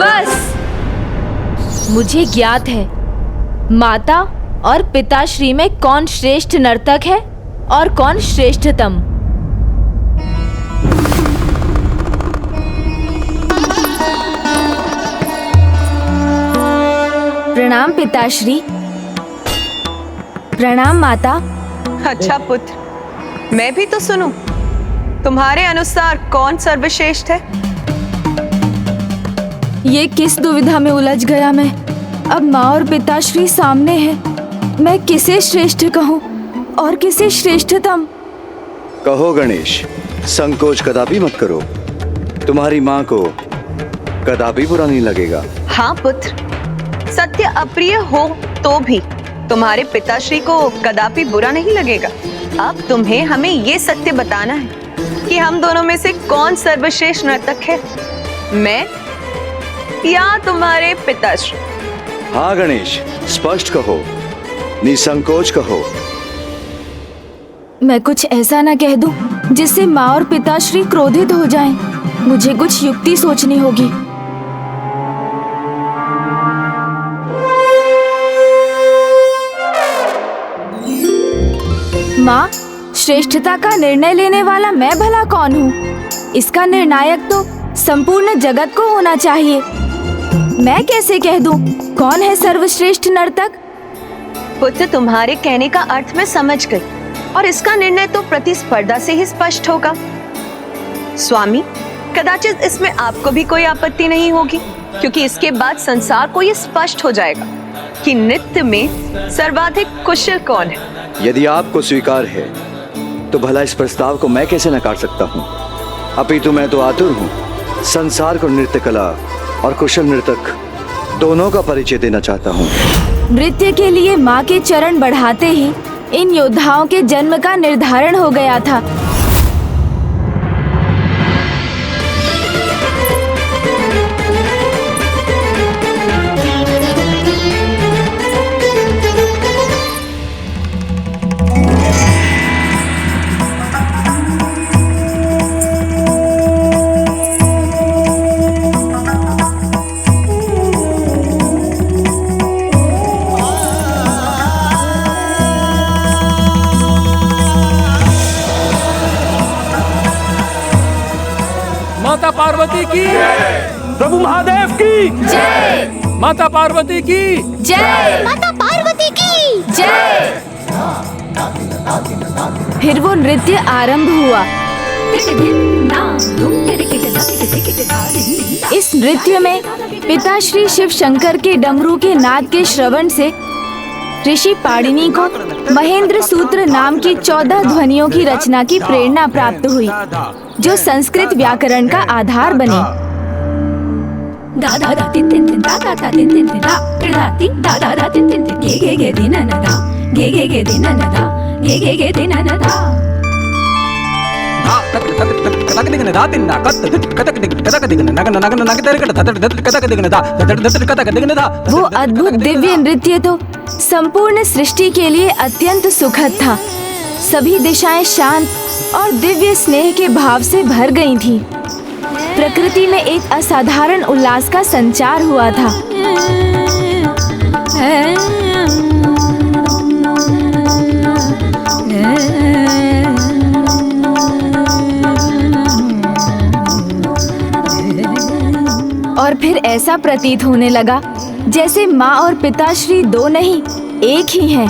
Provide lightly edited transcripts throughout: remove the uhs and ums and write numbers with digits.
बस मुझे ज्ञात है माता और पिताश्री में कौन श्रेष्ठ नर्तक है और कौन श्रेष्ठतम। प्रणाम पिताश्री। प्रणाम माता। अच्छा पुत्र, मैं भी तो सुनूं। तुम्हारे अनुसार कौन सर्वश्रेष्ठ है? ये किस दुविधा में उलझ गया मैं। अब माँ और पिताश्री सामने हैं। मैं किसे श्रेष्ठ कहूँ और किसे श्रेष्ठतम? कहो गणेश, संकोच कदापि मत करो। तुम्हारी माँ को कदापि बुरा नहीं लगेगा। हाँ पुत्र, सत्य अप्रिय हो तो भी तुम्हारे पिताश्री को कदापि बुरा नहीं लगेगा। अब तुम्हें हमें ये सत्य बताना है कि हम दोनों में से कौन सर्वश्रेष्ठ नर्तक है, मैं या तुम्हारे पिताश्री? हाँ गणेश, स्पष्ट कहो, निसंकोच कहो। मैं कुछ ऐसा ना कह दूं जिससे माँ और पिताश्री क्रोधित हो जाएं। मुझे कुछ युक्ति सोचनी होगी। माँ, श्रेष्ठता का निर्णय लेने वाला मैं भला कौन हूँ? इसका निर्णायक तो संपूर्ण जगत को होना चाहिए। मैं कैसे कह दूं कौन है सर्वश्रेष्ठ नर्तक? पुत्र, तुम्हारे कहने का अर्थ मैं समझ गई और इसका निर्णय तो प्रतिस्पर्धा से ही स्पष्ट होगा। स्वामी, कदाचित इसमें आपको भी कोई आपत्ति नहीं होगी, क्योंकि इसके बाद संसार को ये स्पष्ट हो जाएगा कि नृत्य में सर्वाधिक कुशल कौन है। यदि आपको स्वीकार है तो भला इस प्रस्ताव को मैं कैसे नकार सकता हूँ। अपितु मैं तो आतुर हूँ। संसार को नृत्य कला और कुशल नर्तक दोनों का परिचय देना चाहता हूँ। नृत्य के लिए माँ के चरण बढ़ाते ही इन योद्धाओं के जन्म का निर्धारण हो गया था। माता पार्वती की प्रभु महादेव की जय। माता पार्वती की जय। माता पार्वती की जय। फिर वो नृत्य आरंभ हुआ। इस नृत्य में पिताश्री शिव शंकर के डमरू के नाद के श्रवण से ऋषि पाणिनि को महेंद्र सूत्र नाम की 14 ध्वनियों की रचना की प्रेरणा प्राप्त हुई, जो संस्कृत व्याकरण का आधार बने। वो अद्भुत दिव्य नृत्य तो संपूर्ण सृष्टि के लिए अत्यंत सुखद था। सभी दिशाएं शांत और दिव्य स्नेह के भाव से भर गई थीं। प्रकृति में एक असाधारण उल्लास का संचार हुआ था। और फिर ऐसा प्रतीत होने लगा जैसे माँ और पिताश्री दो नहीं, एक ही हैं।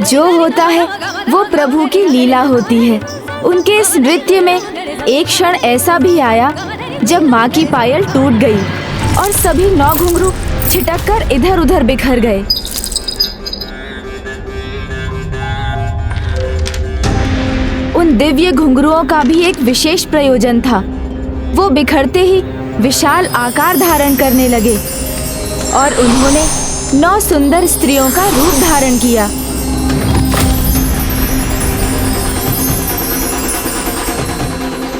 जो होता है वो प्रभु की लीला होती है। उनके इस नृत्य में एक क्षण ऐसा भी आया जब माँ की पायल टूट गई और सभी 9 घुंघरू छिटककर इधर उधर बिखर गए। उन दिव्य घुंघरुओं का भी एक विशेष प्रयोजन था। वो बिखरते ही विशाल आकार धारण करने लगे और उन्होंने 9 सुंदर स्त्रियों का रूप धारण किया।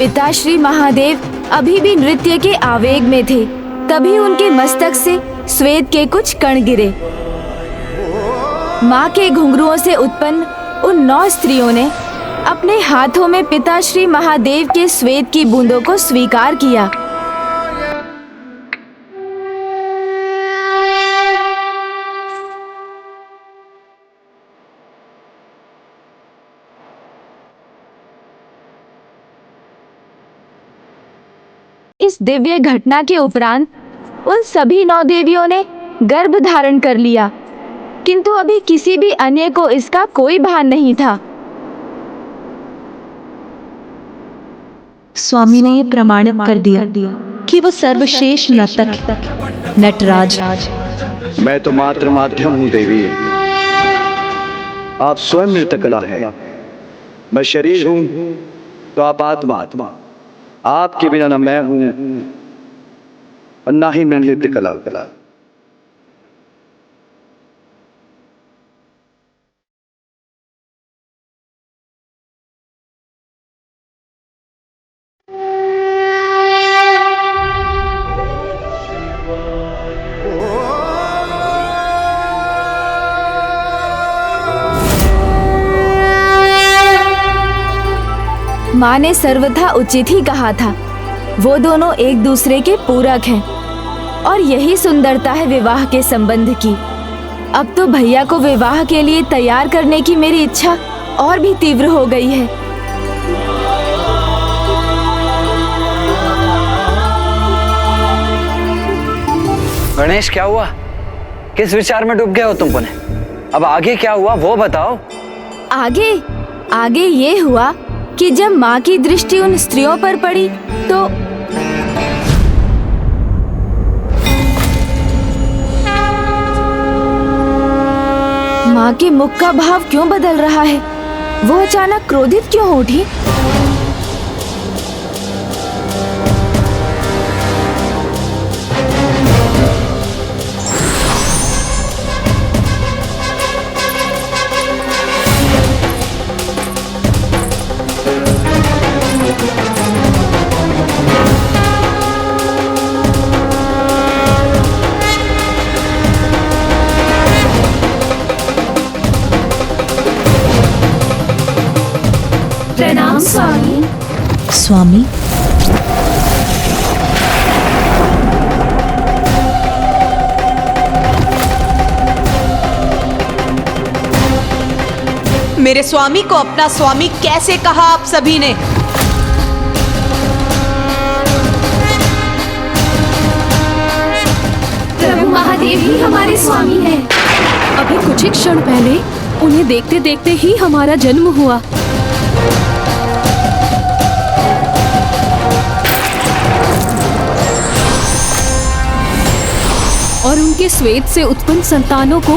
पिता श्री महादेव अभी भी नृत्य के आवेग में थे। तभी उनके मस्तक से श्वेत के कुछ कण गिरे। माँ के घुंघरुओं से उत्पन्न उन 9 स्त्रियों ने अपने हाथों में पिता श्री महादेव के श्वेत की बूंदों को स्वीकार किया। इस दिव्य घटना के उपरांत उन सभी 9 देवियों ने गर्भ धारण कर लिया, किंतु अभी किसी भी अन्य को इसका कोई भान नहीं था। स्वामी ने ये प्रमाणित कर दिया कि वो सर्वश्रेष्ठ नर्तक नटराज। मैं तो मात्र माध्यम हूँ देवी, आप स्वयं नृत्यकला है। मैं शरीर हूँ तो आप आत्मा। आपके बिना न मैं हूँ और ना ही मैं नृत्य कला। माँ ने सर्वथा उचित ही कहा था। वो दोनों एक दूसरे के पूरक हैं और यही सुंदरता है विवाह के संबंध की। अब तो भैया को विवाह के लिए तैयार करने की मेरी इच्छा और भी तीव्र हो गई है। गणेश, क्या हुआ? किस विचार में डूब गए हो तुम? अब आगे क्या हुआ वो बताओ। आगे ये हुआ कि जब माँ की दृष्टि उन स्त्रियों पर पड़ी तो माँ के मुख का भाव क्यों बदल रहा है? वो अचानक क्रोधित क्यों हो उठी? प्रणाम स्वामी। स्वामी, मेरे स्वामी को अपना स्वामी कैसे कहा आप सभी ने? प्रभु महादेव ही हमारे स्वामी हैं। अभी कुछ ही क्षण पहले उन्हें देखते देखते ही हमारा जन्म हुआ। और उनके श्वेत से उत्पन्न संतानों को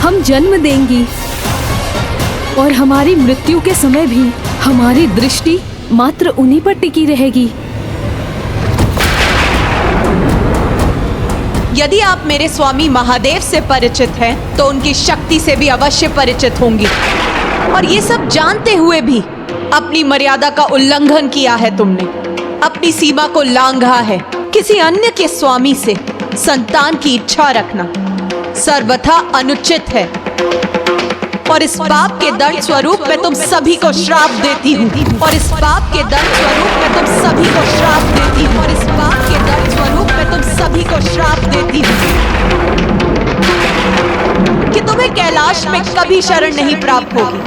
हम जन्म देंगी और हमारी मृत्यु के समय भी हमारी दृष्टि मात्र उन्हीं पर टिकी रहेगी। यदि आप मेरे स्वामी महादेव से परिचित हैं, तो उनकी शक्ति से भी अवश्य परिचित होंगी। और ये सब जानते हुए भी अपनी मर्यादा का उल्लंघन किया है तुमने, अपनी सीमा को लांघा है। किसी अन्य के स्वामी से संतान की इच्छा रखना सर्वथा अनुचित है। और इस पाप के दंड स्वरूप मैं तुम सभी को श्राप देती हूँ। और इस पाप के दंड स्वरूप मैं तुम सभी को श्राप देती हूँ। और इस पाप के दंड स्वरूप मैं तुम सभी को श्राप देती हूँ कि तुम्हें कैलाश में कभी शरण नहीं प्राप्त होगी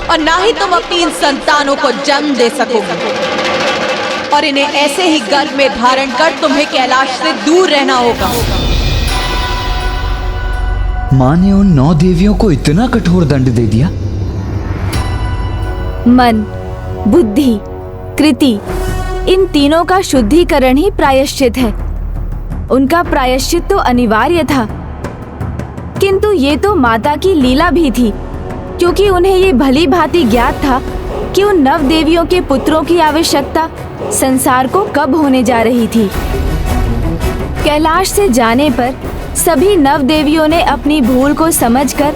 और ना ही तुम अपनी इन संतानों को जन्म दे सकोगे। और इन्हें ऐसे ही गर्भ में धारण कर तुम्हें कैलाश से दूर रहना होगा। माँ ने उन 9 देवियों को इतना कठोर दंड दे दिया। मन, बुद्धि, कृति, इन तीनों का शुद्धिकरण ही प्रायश्चित है। उनका प्रायश्चित तो अनिवार्य था, किंतु ये तो माता की लीला भी थी, क्योंकि उन्हें ये भली भांति ज्ञात था कि उन 9 देवियों के पुत्रों की आवश्यकता संसार को कब होने जा रही थी। कैलाश से जाने पर सभी 9 देवियों ने अपनी भूल को समझकर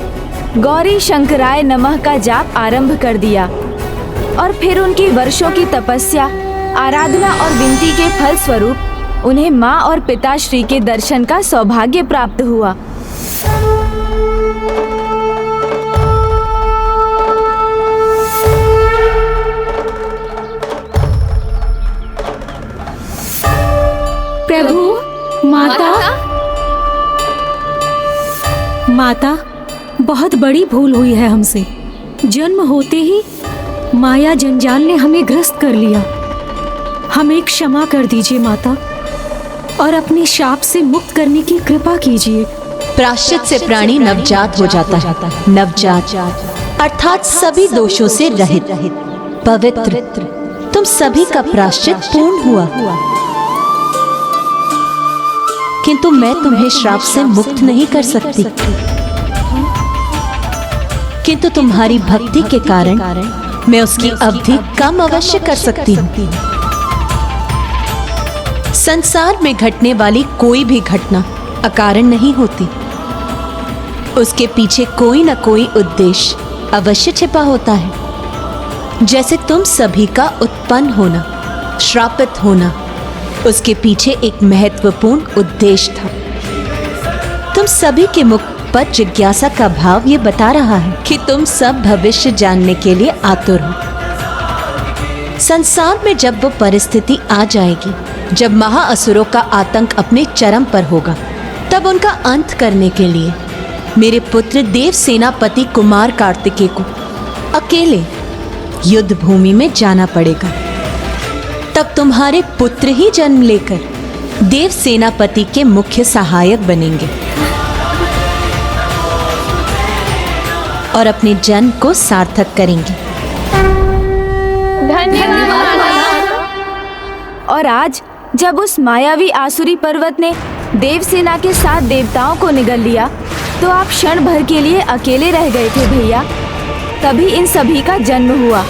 गौरी शंकराय नमः का जाप आरंभ कर दिया। और फिर उनकी वर्षों की तपस्या, आराधना और विनती के फल स्वरूप उन्हें माँ और पिताश्री के दर्शन का सौभाग्य प्राप्त हुआ। प्रभु, माता, बहुत बड़ी भूल हुई है हमसे। जन्म होते ही माया जंजाल ने हमें ग्रस्त कर लिया। हमें क्षमा कर दीजिए माता, और अपने शाप से मुक्त करने की कृपा कीजिए। प्रायश्चित से प्राणी नवजात हो जाता है। नवजात अर्थात सभी दोषों से रहित, पवित्र। तुम सभी का प्रायश्चित पूर्ण हुआ, किंतु मैं तुम्हें श्राप से मुक्त नहीं कर सकती। किंतु तुम्हारी भक्ति के कारण मैं उसकी अवधि कम अवश्य कर सकती हूँ। संसार में घटने वाली कोई भी घटना अकारण नहीं होती। उसके पीछे कोई न कोई उद्देश्य अवश्य छिपा होता है। जैसे तुम सभी का उत्पन्न होना, श्रापित होना, उसके पीछे एक महत्वपूर्ण उद्देश्य था। तुम सभी के मुख पर जिज्ञासा का भाव ये बता रहा है कि तुम सब भविष्य जानने के लिए आतुर हो। संसार में जब वो परिस्थिति आ जाएगी जब महाअसुरों का आतंक अपने चरम पर होगा, तब उनका अंत करने के लिए मेरे पुत्र देव सेनापति कुमार कार्तिकेय को अकेले युद्ध भूमि में जाना पड़ेगा। तब तुम्हारे पुत्र ही जन्म लेकर देव सेनापति के मुख्य सहायक बनेंगे और अपने जन्म को सार्थक करेंगे। धन्यवाद। और आज जब उस मायावी आसुरी पर्वत ने देवसेना के साथ देवताओं को निगल लिया, तो आप क्षण भर के लिए अकेले रह गए थे भैया। तभी इन सभी का जन्म हुआ।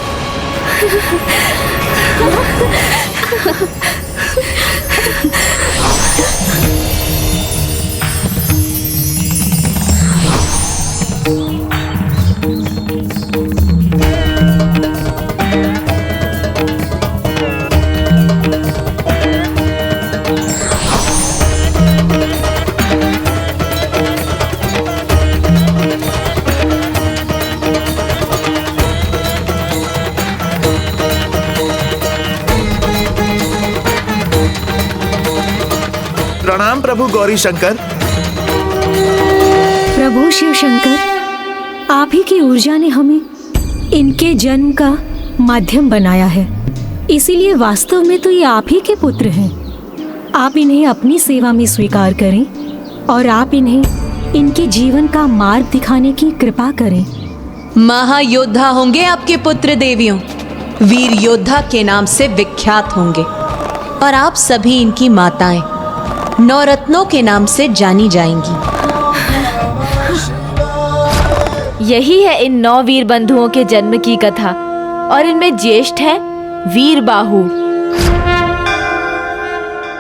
प्रणाम प्रभु गौरी शंकर। प्रभु शिव शंकर, आप ही की ऊर्जा ने हमें इनके जन्म का माध्यम बनाया है, इसीलिए वास्तव में तो ये आप ही के पुत्र हैं। आप इन्हें अपनी सेवा में स्वीकार करें और आप इन्हें इनके जीवन का मार्ग दिखाने की कृपा करें। महायोद्धा होंगे आपके पुत्र देवियों, वीर योद्धा के नाम से विख्यात होंगे, और आप सभी इनकी माताएं नवरत्नों के नाम से जानी जाएंगी। यही है इन 9 वीर बंधुओं के जन्म की कथा, और इनमें ज्येष्ठ है वीर बाहु।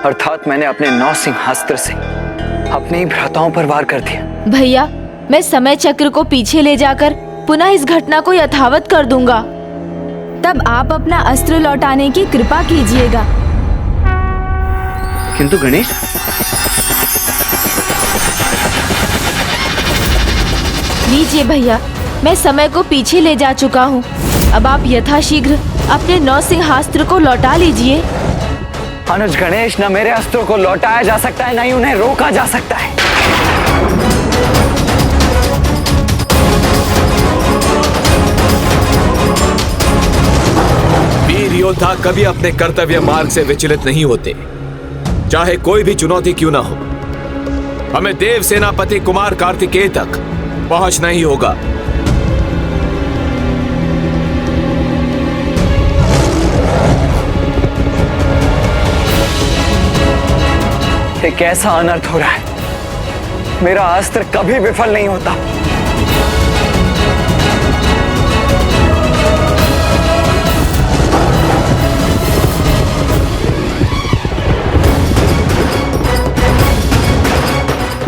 अर्थात मैंने अपने 9 सिंहास्त्र से अपने ही भ्राताओं पर वार कर दिया। भैया, मैं समय चक्र को पीछे ले जाकर पुनः इस घटना को यथावत कर दूंगा। तब आप अपना अस्त्र लौटाने की कृपा कीजिएगा। किंतु गणेश, लीजिए भैया, मैं समय को पीछे ले जा चुका हूँ। अब आप यथाशीघ्र अपने 9 सिंहास्त्र को लौटा लीजिए। अनुज गणेश, न मेरे अस्त्रों को लौटाया जा सकता है, न ही उन्हें रोका जा सकता है। वीर योद्धा कभी अपने कर्तव्य मार्ग से विचलित नहीं होते, चाहे कोई भी चुनौती क्यों ना हो। हमें देव सेनापति कुमार कार्तिकेय तक पहुंचना ही होगा। एक ऐसा अनर्थ हो रहा है, मेरा अस्त्र कभी विफल नहीं होता।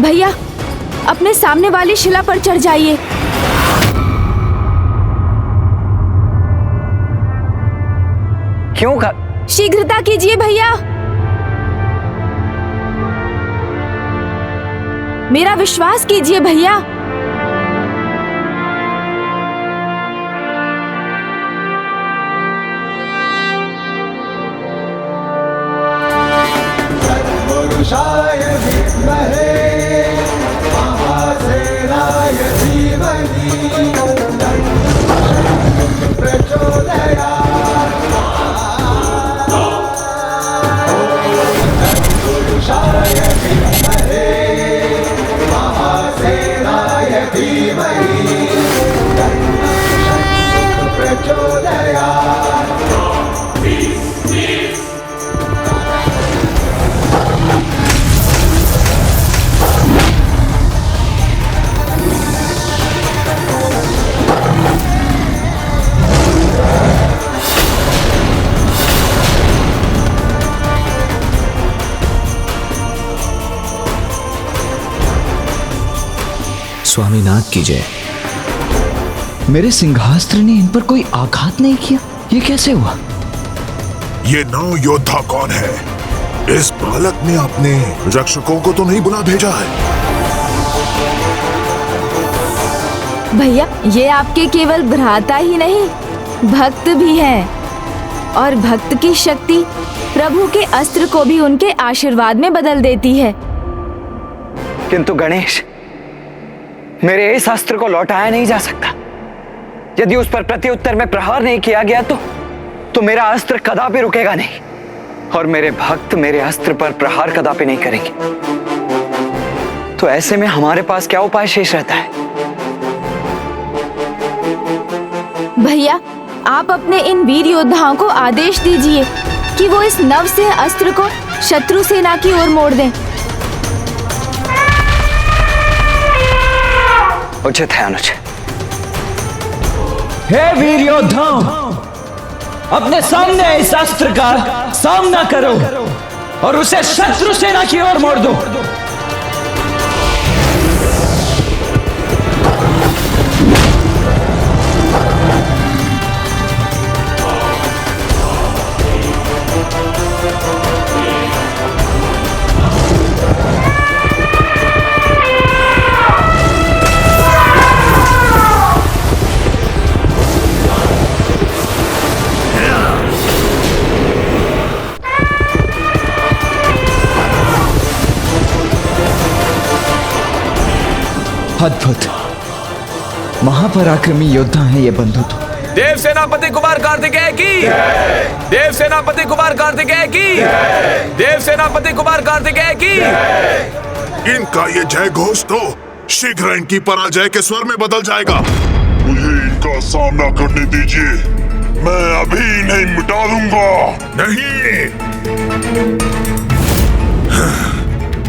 भैया, अपने सामने वाली शिला पर चढ़ जाइए। क्यों शीघ्रता कीजिए भैया, मेरा विश्वास कीजिए भैया। स्वामीनाथ की जय। मेरे सिंहास्त्र ने इन पर कोई आघात नहीं किया, ये कैसे हुआ? ये 9 योद्धा कौन है? इस बालक ने अपने रक्षकों को तो नहीं बुला भेजा है? भैया, ये आपके केवल भ्राता ही नहीं, भक्त भी हैं, और भक्त की शक्ति प्रभु के अस्त्र को भी उनके आशीर्वाद में बदल देती है। किंतु गणेश, मेरे इस अस्त्र को लौटाया नहीं जा सकता। यदि उस पर प्रत्युत्तर में प्रहार नहीं किया गया तो मेरा अस्त्र कदापि रुकेगा नहीं, और मेरे भक्त मेरे अस्त्र पर प्रहार कदापि नहीं करेंगे। तो ऐसे में हमारे पास क्या उपाय शेष रहता है? भैया, आप अपने इन वीर योद्धाओं को आदेश दीजिए कि वो इस नवसिंह अस्त्र को शत्रु सेना की ओर मोड़ दें। उचित है अनुज। हे वीर योद्धाओं, अपने सामने इस अस्त्र का सामना करो और उसे शत्रु सेना की ओर मोड़ दो। अद्भुत, महापराक्रमी योद्धा हैं ये बंधु तो। देव सेनापति कुमार कार्तिकेय की, देव सेनापति कुमार कार्तिकेय की, देव सेनापति कुमार कार्तिकेय की। इनका ये जय घोष तो शीघ्र इनकी पराजय के स्वर में बदल जाएगा। मुझे इनका सामना करने दीजिए, मैं अभी नहीं मिटा दूंगा। नहीं,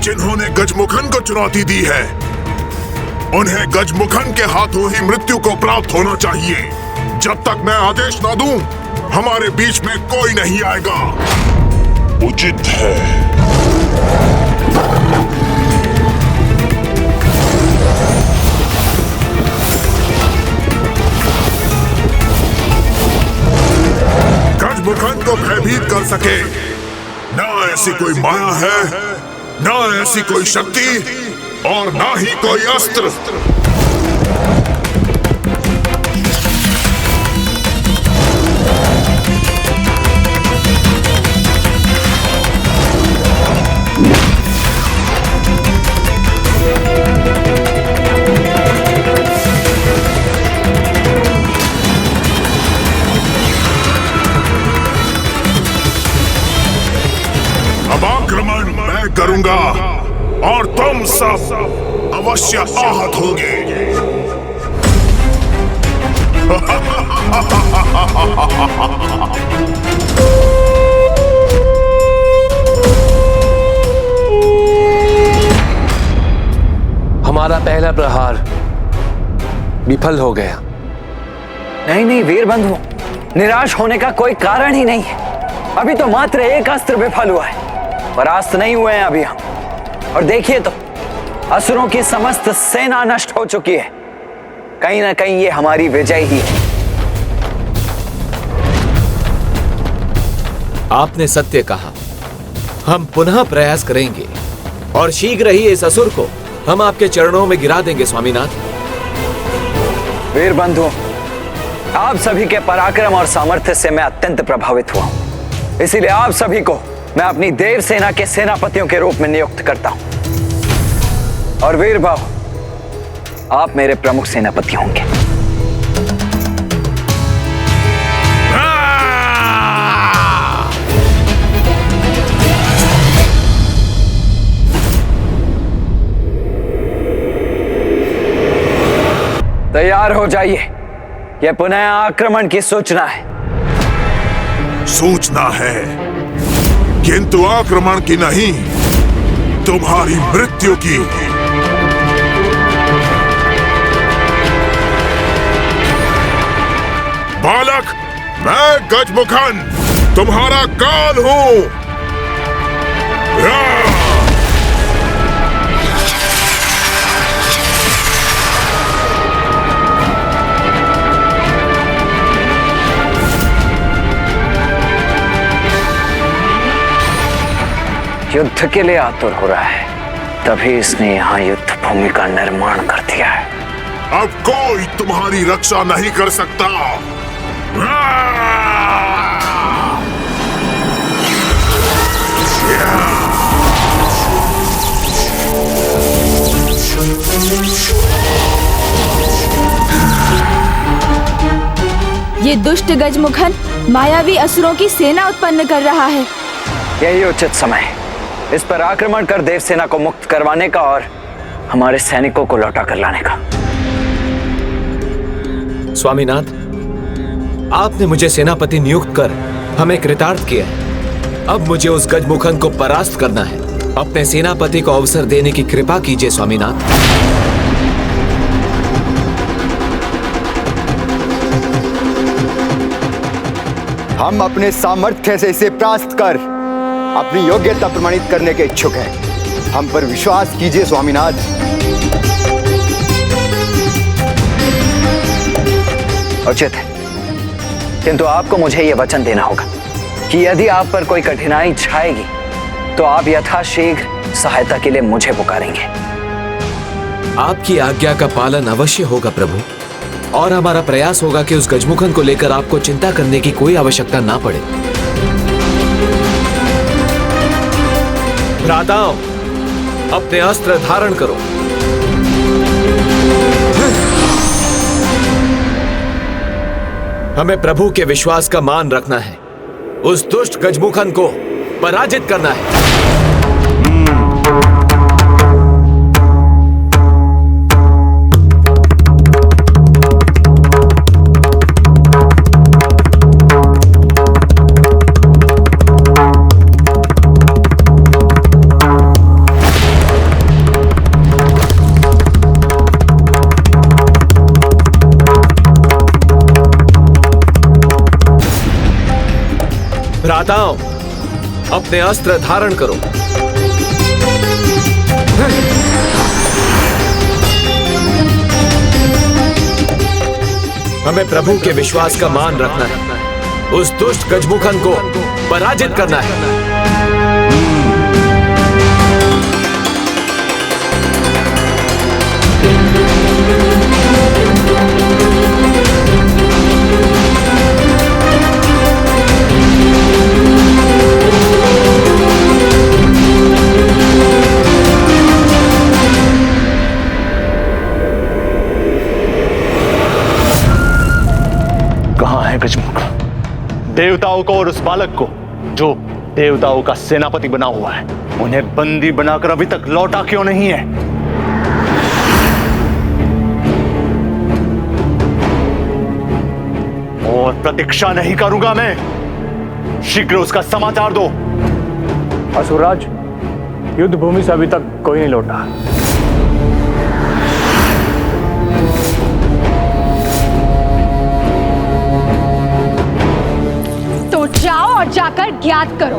जिन्होंने गजमुखन को चुनौती दी है, उन्हें गजमुखन के हाथों ही मृत्यु को प्राप्त होना चाहिए। जब तक मैं आदेश ना दूं, हमारे बीच में कोई नहीं आएगा। उचित है। गजमुखन को भयभीत कर सके ना ऐसी कोई माया है, ना ऐसी कोई शक्ति, और ना ही कोई अस्त्र। अब आक्रमण मैं करूंगा और तुम सब अवश्य आहत होंगे। हमारा पहला प्रहार विफल हो गया। नहीं नहीं वीर बंधु, निराश होने का कोई कारण ही नहीं है। अभी तो मात्र एक अस्त्र विफल हुआ है, परास्त नहीं हुए हैं अभी हम। और देखिए तो असुरों की समस्त सेना नष्ट हो चुकी है। कहीं ना कहीं ये हमारी विजय ही है। आपने सत्य कहा। हम पुनः प्रयास करेंगे और शीघ्र ही इस असुर को हम आपके चरणों में गिरा देंगे स्वामीनाथ। वीर बंधु, आप सभी के पराक्रम और सामर्थ्य से मैं अत्यंत प्रभावित हुआ हूं। इसीलिए आप सभी को मैं अपनी देव सेना के सेनापतियों के रूप में नियुक्त करता हूं। और वीर भाव, आप मेरे प्रमुख सेनापति होंगे। तैयार हो जाइए, यह पुनः आक्रमण की सूचना है। सूचना है, किंतु आक्रमण की नहीं, तुम्हारी मृत्यु की। बालक, मैं गजमुखन तुम्हारा काल हूं। युद्ध के लिए आतुर हो रहा है, तभी इसने यहाँ युद्ध भूमि का निर्माण कर दिया है। अब कोई तुम्हारी रक्षा नहीं कर सकता। ये दुष्ट गजमुखन मायावी असुरों की सेना उत्पन्न कर रहा है। यही उचित समय है इस पर आक्रमण कर देवसेना को मुक्त करवाने का और हमारे सैनिकों को लौटा कर लाने का। स्वामीनाथ, आपने मुझे सेनापति नियुक्त कर हमें कृतार्थ किया है। अब मुझे उस गजमुखन को परास्त करना है। अपने सेनापति को अवसर देने की कृपा कीजिए स्वामीनाथ। हम अपने सामर्थ्य से इसे परास्त कर अपनी योग्यता प्रमाणित करने के इच्छुक हैं। हम पर विश्वास कीजिए स्वामीनाथ। उचित है, किंतु आपको मुझे यह वचन देना होगा कि यदि आप पर कोई कठिनाई छाएगी तो आप यथाशीघ्र सहायता के लिए मुझे पुकारेंगे। आपकी आज्ञा का पालन अवश्य होगा प्रभु, और हमारा प्रयास होगा कि उस गजमुखन को लेकर आपको चिंता करने की कोई आवश्यकता ना पड़े। भ्राताओं, अपने अस्त्र धारण करो। हमें प्रभु के विश्वास का मान रखना है। उस दुष्ट गजमुखन को पराजित करना है। भ्राताओं, अपने अस्त्र धारण करो। हमें प्रभु के विश्वास का मान रखना है। उस दुष्ट गजमुखन को पराजित करना है। गजमुख, देवताओं को और उस बालक को जो देवताओं का सेनापति बना हुआ है, उन्हें बंदी बनाकर अभी तक लौटा क्यों नहीं है? और प्रतीक्षा नहीं करूंगा मैं, शीघ्र उसका समाचार दो। असुरराज, युद्ध भूमि से अभी तक कोई नहीं लौटा। जाओ और जाकर ज्ञात करो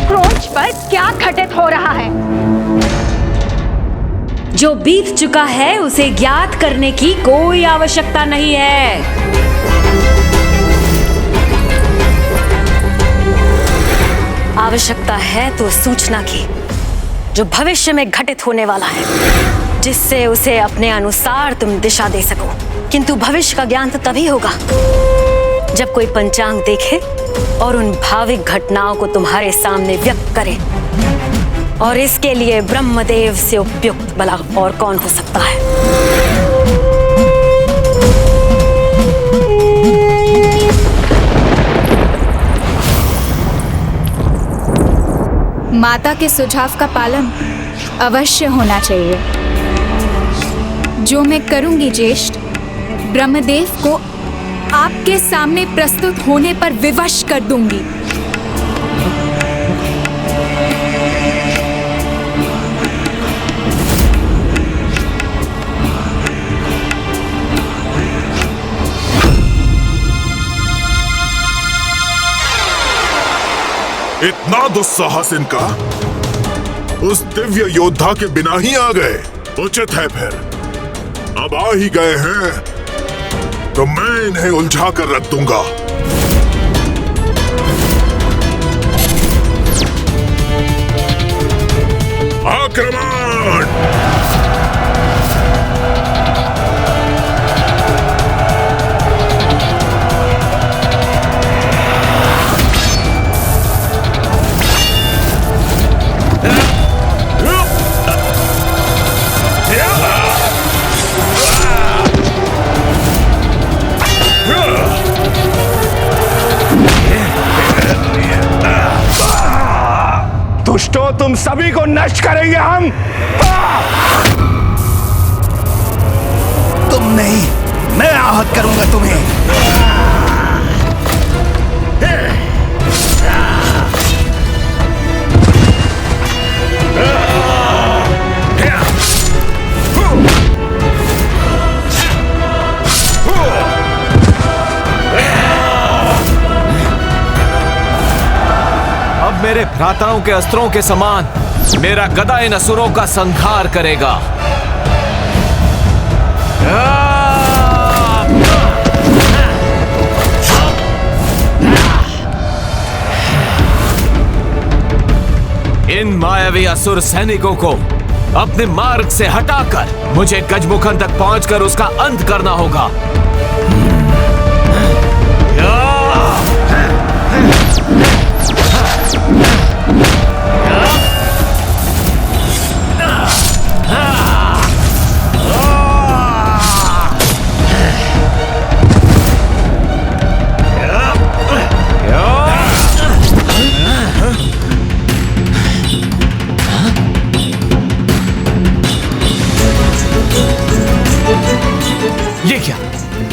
क्रोंच पर क्या घटित हो रहा है। जो बीत चुका है उसे ज्ञात करने की कोई आवश्यकता नहीं है। आवश्यकता है तो सूचना की, जो भविष्य में घटित होने वाला है, जिससे उसे अपने अनुसार तुम दिशा दे सको। किंतु भविष्य का ज्ञान तो तभी होगा जब कोई पंचांग देखे और उन भाविक घटनाओं को तुम्हारे सामने व्यक्त करे। और इसके लिए ब्रह्मदेव से उपयुक्त भला और कौन हो सकता है? माता के सुझाव का पालन अवश्य होना चाहिए। जो मैं करूंगी ज्येष्ठ। ब्रह्मदेव को आपके सामने प्रस्तुत होने पर विवश कर दूंगी। इतना दुस्साहस इनका उस दिव्य योद्धा के बिना ही आ गए। उचित है फिर, अब आ ही गए हैं तो मैं इन्हें उलझा कर रख दूंगा। आक्रमण! दुष्टों, तुम सभी को नष्ट करेंगे हम। तुम नहीं, मैं आहत करूंगा तुम्हें। मेरे भ्राताओं के अस्त्रों के समान मेरा गदा इन असुरों का संहार करेगा। इन मायावी असुर सैनिकों को अपने मार्ग से हटाकर मुझे गजमुखन तक पहुंचकर उसका अंत करना होगा। ये क्या?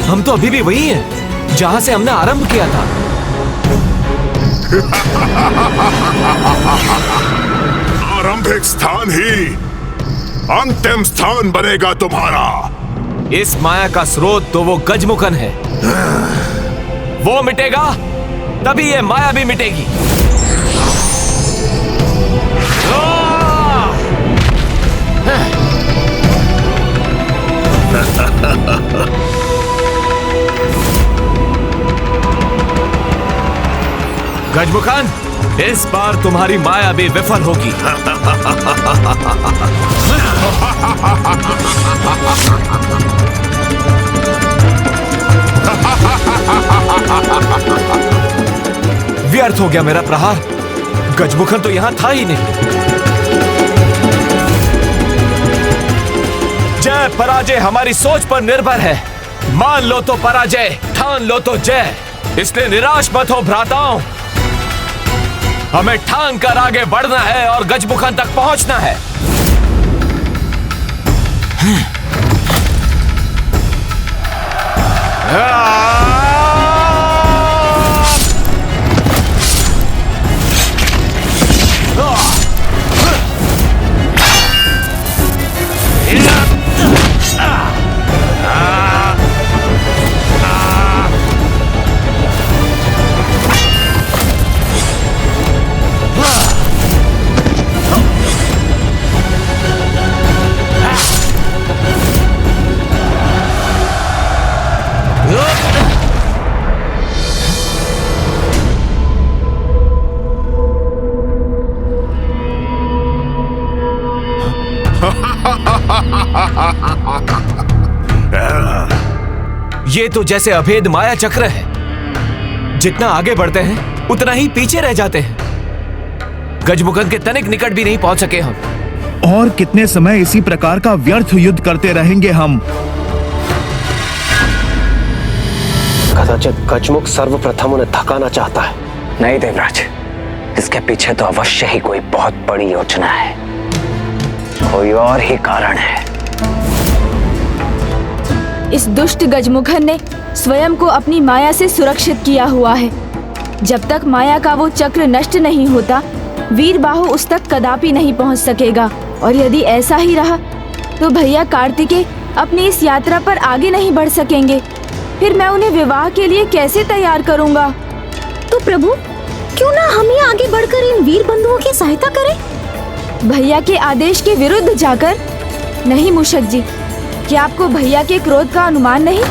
हम तो अभी भी वही हैं जहां से हमने आरंभ किया था। आरंभिक स्थान ही अंतिम स्थान बनेगा तुम्हारा। इस माया का स्रोत तो वो गजमुखन है। वो मिटेगा तभी ये माया भी मिटेगी। गजमुखन, इस बार तुम्हारी माया भी विफल होगी। व्यर्थ हो गया मेरा प्रहार। गजमुखन तो यहां था ही नहीं। जय पराजय हमारी सोच पर निर्भर है। मान लो तो पराजय, ठान लो तो जय। इसलिए निराश मत हो भ्राताओं। हमें ठान कर आगे बढ़ना है और गजमुखन तक पहुंचना है। ये तो जैसे अभेद माया चक्र है, जितना आगे बढ़ते हैं उतना ही पीछे रह जाते हैं। गजमुखन के तनिक निकट भी नहीं पहुंच सके हम। और कितने समय इसी प्रकार का व्यर्थ युद्ध करते रहेंगे हम? कदाचित गजमुख सर्वप्रथम उन्हें थकाना चाहता है। नहीं देवराज, इसके पीछे तो अवश्य ही कोई बहुत बड़ी योजना है, कोई और ही कारण है। इस दुष्ट गजमुखन ने स्वयं को अपनी माया से सुरक्षित किया हुआ है। जब तक माया का वो चक्र नष्ट नहीं होता, वीरबाहु उस तक कदापि नहीं पहुंच सकेगा। और यदि ऐसा ही रहा तो भैया कार्तिकेय अपनी इस यात्रा पर आगे नहीं बढ़ सकेंगे। फिर मैं उन्हें विवाह के लिए कैसे तैयार करूंगा? तो प्रभु, क्यों ना हम ही आगे बढ़कर इन वीर बंधुओं की सहायता करें? भैया के आदेश के विरुद्ध जाकर? नहीं मूषक जी, क्या आपको भैया के क्रोध का अनुमान नहीं?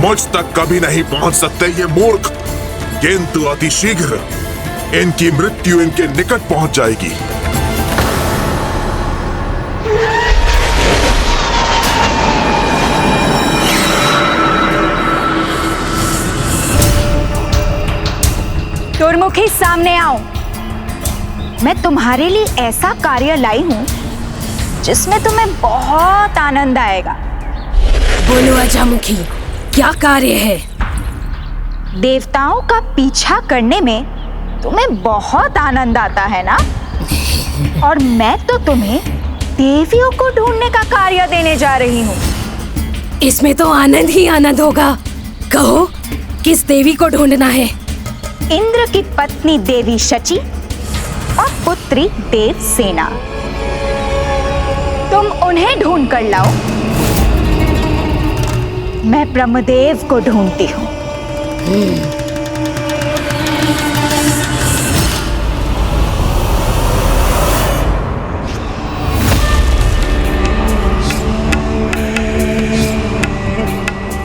मुझ तक कभी नहीं पहुंच सकते ये मूर्ख, किंतु अति शीघ्र इनकी मृत्यु इनके निकट पहुंच जाएगी। दुर्मुखी, सामने आओ। मैं तुम्हारे लिए ऐसा कार्य लाई हूँ जिसमें तुम्हें बहुत आनंद आएगा। बोलो अजामुखी, क्या कार्य है? देवताओं का पीछा करने में तुम्हें बहुत आनंद आता है ना? और मैं तो तुम्हें देवियों को ढूंढने का कार्य देने जा रही हूँ। इसमें तो आनंद ही आनंद होगा। कहो, किस देवी को ढूंढना है? इंद्र की पत्नी देवी शची और पुत्री देवसेना। तुम उन्हें ढूंढ कर लाओ, मैं ब्रह्मदेव को ढूंढती हूँ।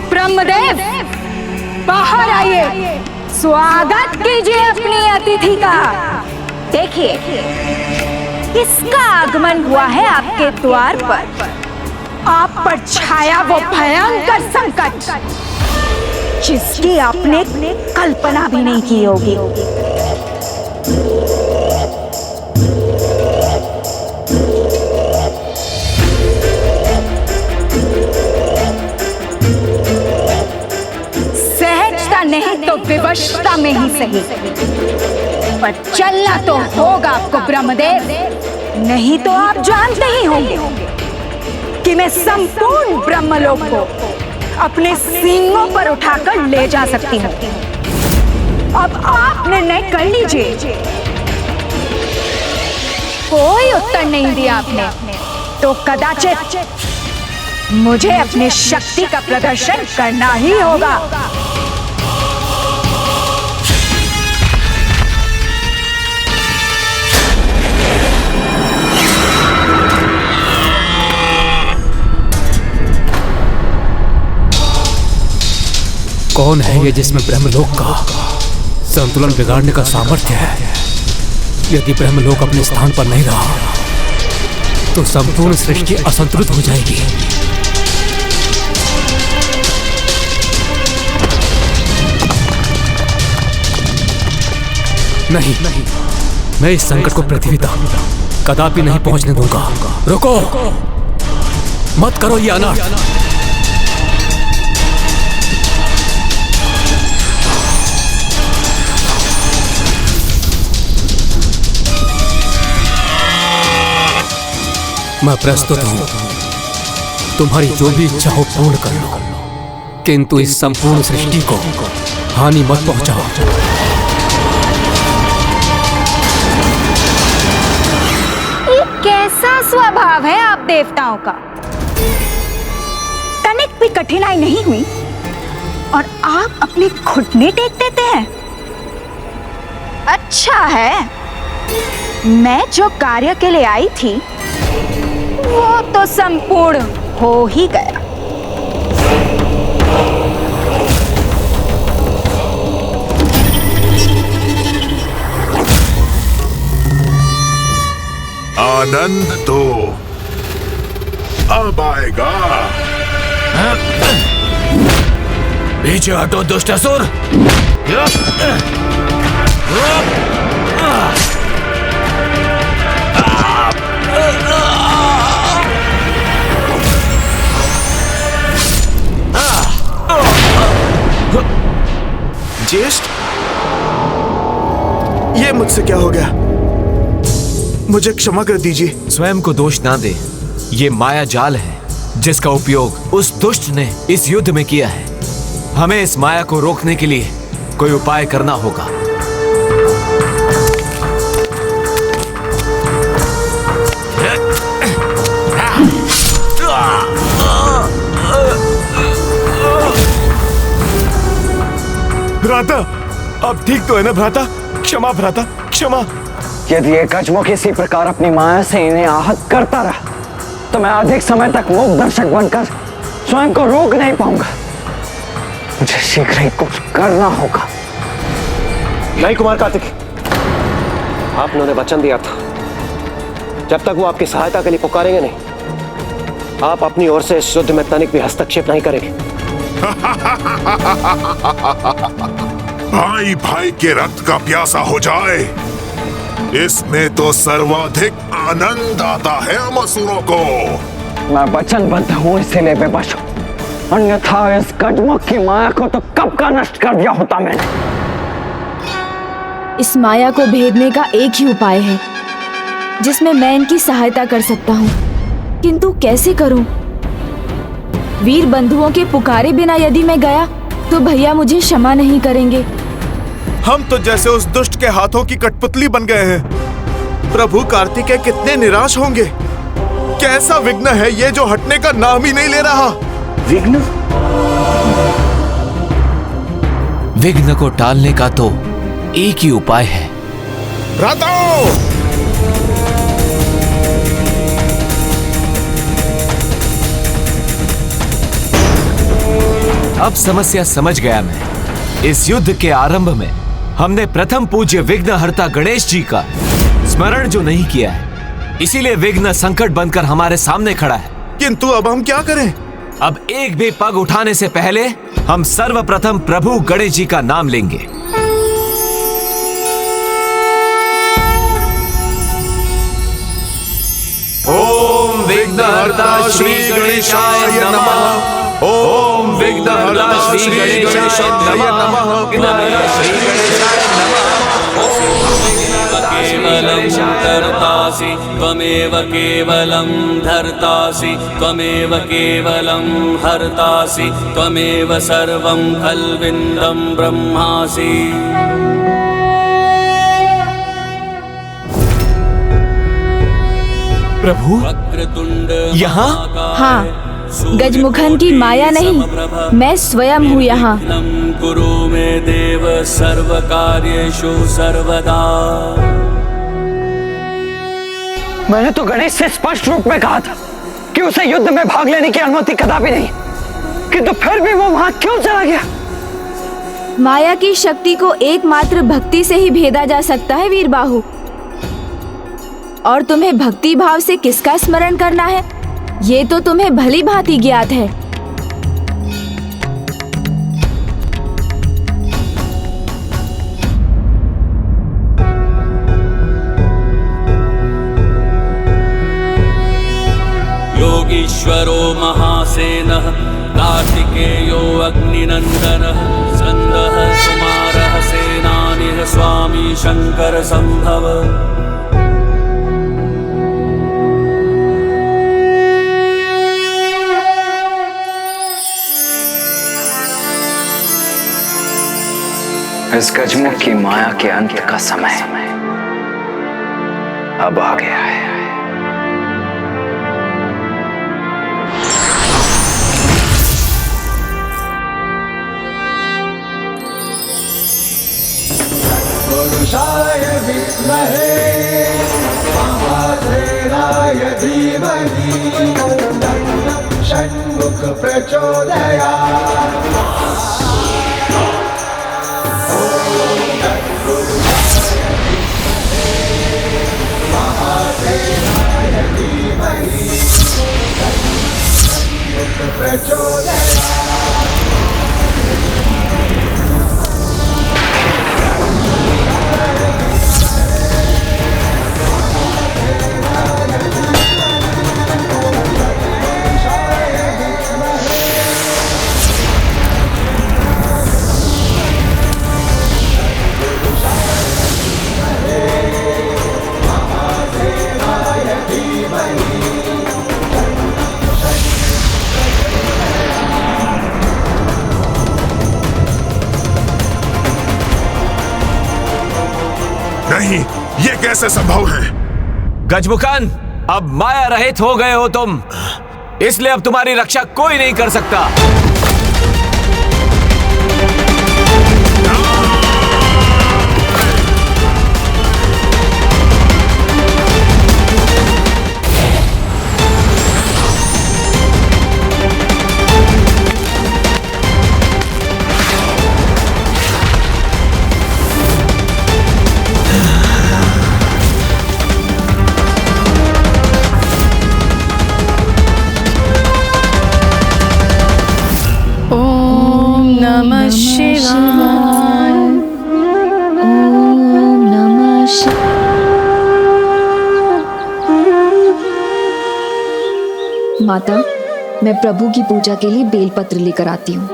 ब्रह्मदेव, बाहर आइए, स्वागत कीजिए अपनी अतिथि का। देखिए, किसका आगमन हुआ है आपके द्वार पर। आप पर छाया वो भयंकर संकट जिसकी आपने कल्पना भी नहीं की होगी। सहजता नहीं तो विवशता में ही सही, पर चलना तो होगा आपको ब्रह्मदेव। नहीं तो आप जानते ही होंगे कि मैं संपूर्ण ब्रह्मलोक को अपने सींगों पर उठाकर ले जा सकती हूँ। अब आप निर्णय कर लीजिए। कोई उत्तर नहीं दिया आपने तो कदाचित मुझे अपनी शक्ति का प्रदर्शन करना ही होगा। कौन है ये जिसमें ब्रह्मलोक का संतुलन बिगाड़ने का सामर्थ्य है? यदि ब्रह्मलोक अपने स्थान पर नहीं रहा तो संपूर्ण सृष्टि असंतुलित हो जाएगी। नहीं, मैं इस संकट को पृथ्वी तक कदापि नहीं पहुंचने दूंगा। रुको, मत करो ये अनर्थ। मैं प्रस्तुत हूं, तुम्हारी जो भी इच्छा हो पूर्ण कर लो, किंतु इस संपूर्ण सृष्टि को हानि मत पहुंचाओ। ये कैसा स्वभाव है आप देवताओं का? तनिक भी कठिनाई नहीं हुई और आप अपने घुटने टेक देते हैं। अच्छा है, मैं जो कार्य के लिए आई थी वो तो संपूर्ण हो ही गया। आनंद तो अब आएगा। पीछे हटो दुष्ट असुर। ज्येष्ठ, ये मुझसे क्या हो गया? मुझे क्षमा कर दीजिए। स्वयं को दोष ना दे। ये माया जाल है जिसका उपयोग उस दुष्ट ने इस युद्ध में किया है। हमें इस माया को रोकने के लिए कोई उपाय करना होगा। भ्राता, अब ठीक तो है ना भ्राता? क्षमा भ्राता, क्षमा। यदि ये गजमुख इसी प्रकार अपनी माया से इन्हें आहत करता रहा तो मैं अधिक समय तक मूक दर्शक बनकर स्वयं को रोक नहीं पाऊंगा। मुझे शीघ्र ही कुछ करना होगा। नहीं कुमार कार्तिक, आप लोगों ने वचन दिया था जब तक वो आपकी सहायता के लिए पुकारेंगे नहीं, आप अपनी ओर से इस युद्ध में तनिक भी हस्तक्षेप नहीं करेंगे। भाई भाई के रक्त का प्यासा हो जाए, इसमें तो सर्वाधिक आनंद आता है हम असुरों को। मैं वचनबद्ध हूँ, इसीलिए बेबस हूँ, अन्यथा इस गजमुख की माया को तो कब का नष्ट कर दिया होता मैंने। इस माया को भेदने का एक ही उपाय है जिसमें मैं इनकी सहायता कर सकता हूँ, किंतु कैसे करूँ? वीर बंधुओं के पुकारे बिना यदि मैं गया तो भैया मुझे क्षमा नहीं करेंगे। हम तो जैसे उस दुष्ट के हाथों की कठपुतली बन गए हैं। प्रभु कार्तिकेय कितने निराश होंगे। कैसा विघ्न है ये जो हटने का नाम ही नहीं ले रहा। विघ्न? विघ्न को टालने का तो एक ही उपाय है। अब समस्या समझ गया मैं। इस युद्ध के आरंभ में हमने प्रथम पूज्य विघ्नहर्ता गणेश जी का स्मरण जो नहीं किया है, इसीलिए विघ्न संकट बनकर हमारे सामने खड़ा है। किंतु अब हम क्या करें? अब एक भी पग उठाने से पहले हम सर्वप्रथम प्रभु गणेश जी का नाम लेंगे। ओम विघ्नहर्ता श्री गणेशाय नमः। ओम विघ्नहर्ता श्री गणेशाय नमः। केवलं कर्तासि त्वमेव केवलं धर्तासि त्वमेव केवलं हर्तासि त्वमेव सर्वं खल्विन्दं ब्रह्मासि। प्रभु यहाँ? हाँ, गजमुखन की माया नहीं, मैं स्वयं हूँ यहाँ। कुरु मे देव सर्व कार्येषु सर्वदा। मैंने तो गणेश से स्पष्ट रूप में कहा था कि उसे युद्ध में भाग लेने की अनुमति कदापि नहीं, किंतु फिर भी वो वहां क्यों चला गया? माया की शक्ति को एकमात्र भक्ति से ही भेदा जा सकता है वीरबाहु। और तुम्हें भक्ति भाव से किसका स्मरण करना है ये तो तुम्हें भली भांति ज्ञात है। योगीश्वरो महासेनः कार्तिकेयो अग्निनन्दनः स्कन्दः कुमारः सेनानिः स्वामी शंकर संभव। इस गजमुख की माया के अंत का समय अब आ गया है। पुरुषाय विद्महे महासेनाय धीमहि तन्नः षण्मुख प्रचोदयात्। प्रचोदयात्। नहीं, ये कैसे संभव है? गजमुखन, अब माया रहित हो गए हो तुम, इसलिए अब तुम्हारी रक्षा कोई नहीं कर सकता। नमः शिवाय। ओम नमः शिवाय। माता, मैं प्रभु की पूजा के लिए बेलपत्र लेकर आती हूँ।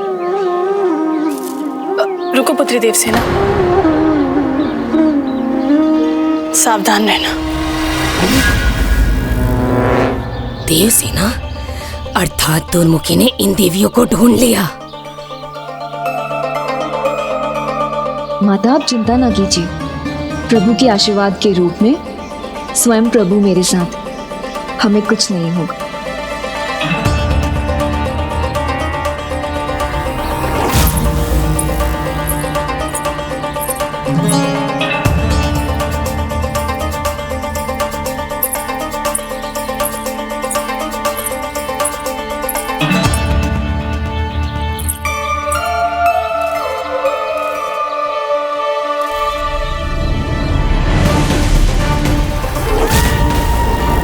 रुको पुत्री देवसेना, सावधान रहना। देवसेना अर्थात दुर्मुखी ने इन देवियों को ढूंढ लिया। माता, आप चिंता ना कीजिए, प्रभु के आशीर्वाद के रूप में स्वयं प्रभु मेरे साथ, हमें कुछ नहीं होगा।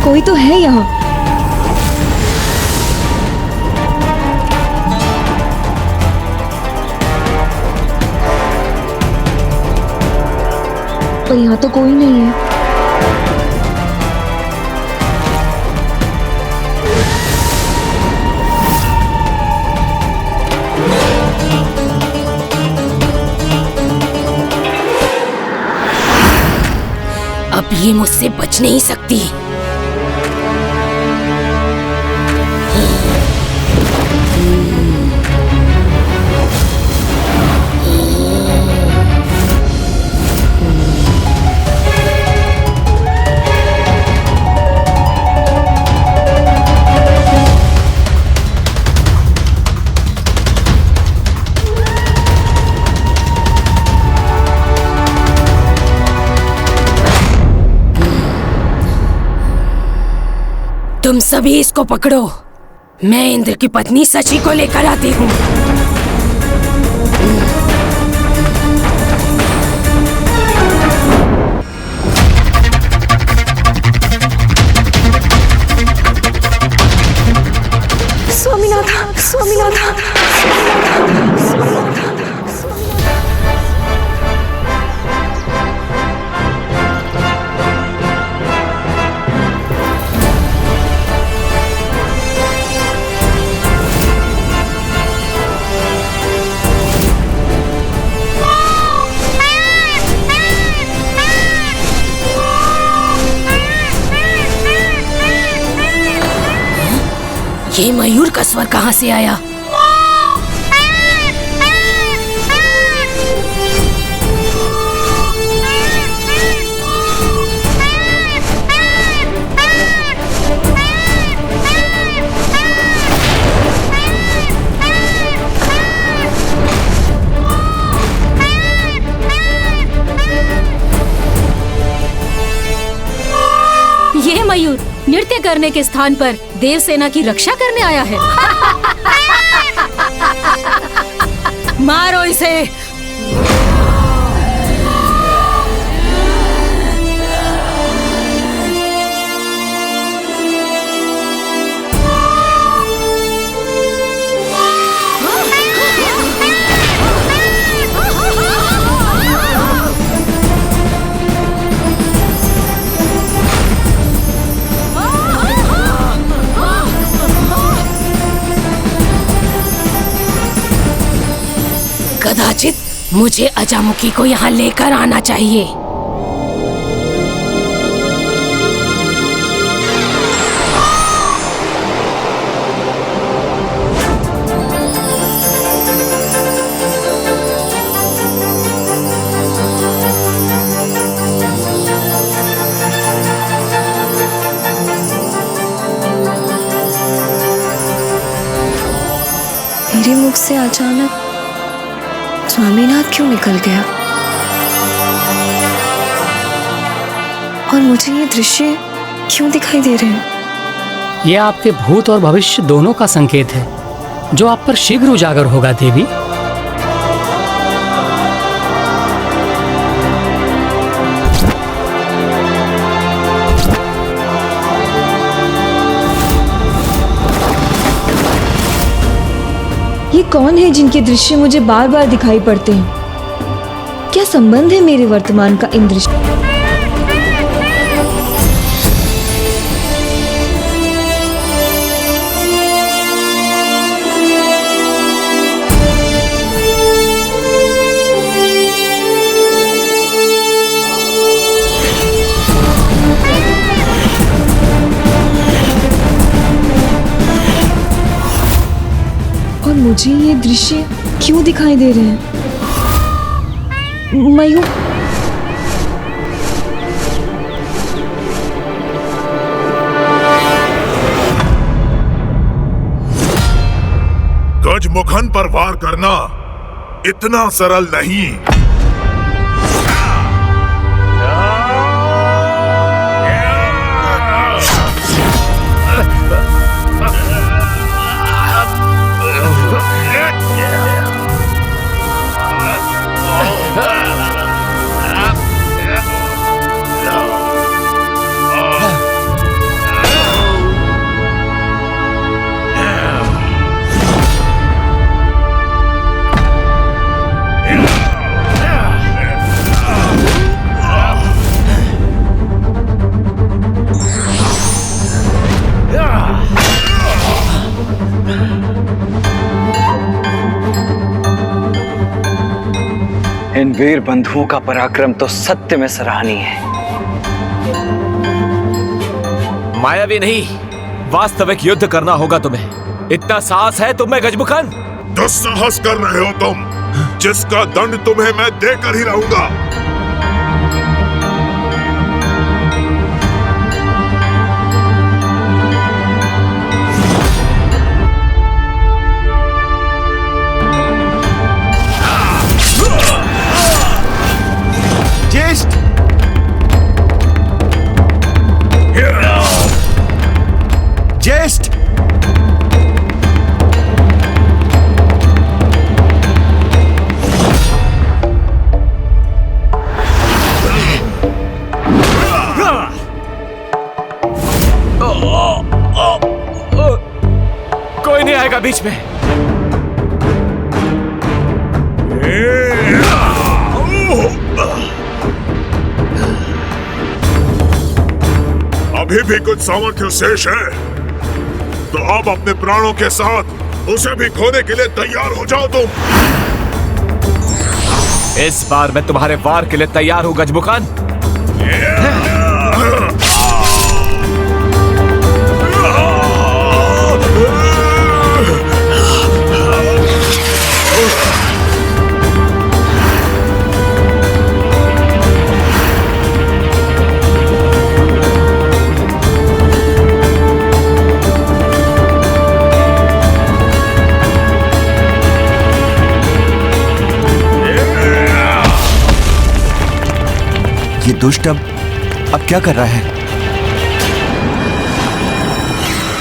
कोई तो है यहाँ। पर यहाँ तो कोई नहीं है। अब ये मुझसे बच नहीं सकती। तुम सभी इसको पकड़ो, मैं इंद्र की पत्नी सची को लेकर आती हूँ। स्वामीनाथ, स्वामीनाथ, ये मयूर का स्वर कहाँ से आया? ये मयूर नृत्य करने के स्थान पर देवसेना की रक्षा करने आया है। मारो इसे। कदाचित मुझे अजामुखी को यहाँ लेकर आना चाहिए। से अचानक स्वामीनाथ क्यों निकल गया? और मुझे ये दृश्य क्यों दिखाई दे रहे हैं? यह आपके भूत और भविष्य दोनों का संकेत है, जो आप पर शीघ्र उजागर होगा देवी। ये कौन है जिनके दृश्य मुझे बार बार दिखाई पड़ते हैं? क्या संबंध है मेरे वर्तमान का इन दृश्य? मुझे ये दृश्य क्यों दिखाई दे रहे हैं? मयूर, गजमुखन पर वार करना इतना सरल नहीं। इन वीर बंधुओं का पराक्रम तो सत्य में सराहनीय है। मायावी नहीं, वास्तविक युद्ध करना होगा तुम्हें। इतना साहस है तुम्हें गजमुखन? दुस्साहस कर रहे हो तुम, जिसका दंड तुम्हें मैं देकर ही रहूंगा। ज्येष्ठ, कोई नहीं आएगा बीच में। अभी भी कुछ सामर्थ्य शेष है, तो अब अपने प्राणों के साथ उसे भी खोने के लिए तैयार हो जाओ तुम। इस बार मैं तुम्हारे वार के लिए तैयार हूं गजमुखन। ये दुष्ट अब क्या कर रहा है?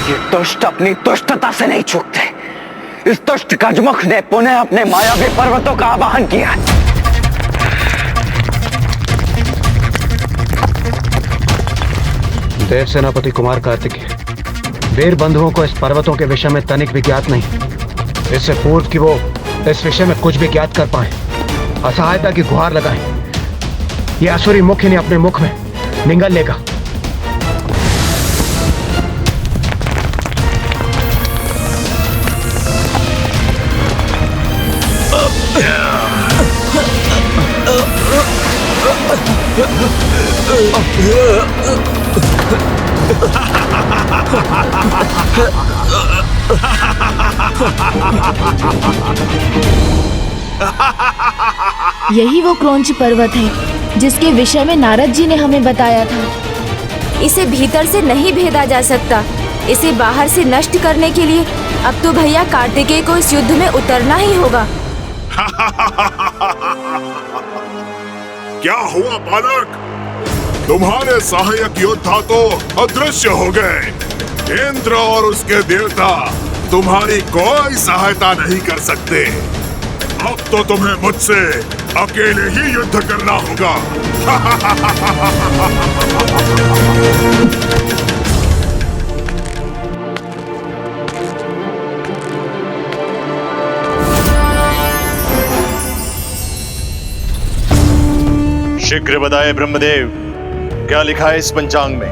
ये दुष्ट अपनी दुष्टता से नहीं चूकते। इस दुष्ट गजमुख ने पुनः अपने मायावी पर्वतों का आवाहन किया। देव सेनापति कुमार कार्तिकेय, वीर बंधुओं को इस पर्वतों के विषय में तनिक भी ज्ञात नहीं। इससे पूर्व कि वो इस विषय में कुछ भी ज्ञात कर पाए, असहायता की गुहार लगाएं। ये असुरी मुख इन्हें अपने मुख में निगल लेगा। यही वो क्रौंच पर्वत है जिसके विषय में नारद जी ने हमें बताया था। इसे भीतर से नहीं भेदा जा सकता। इसे बाहर से नष्ट करने के लिए अब तो भैया कार्तिकेय को इस युद्ध में उतरना ही होगा। क्या हुआ बालक? तुम्हारे सहायक योद्धा तो अदृश्य हो गए। इंद्र और उसके देवता तुम्हारी कोई सहायता नहीं कर सकते। अब तो तुम्हें मुझसे अकेले ही युद्ध करना होगा। शीघ्र बताए ब्रह्मदेव, क्या लिखा है इस पंचांग में?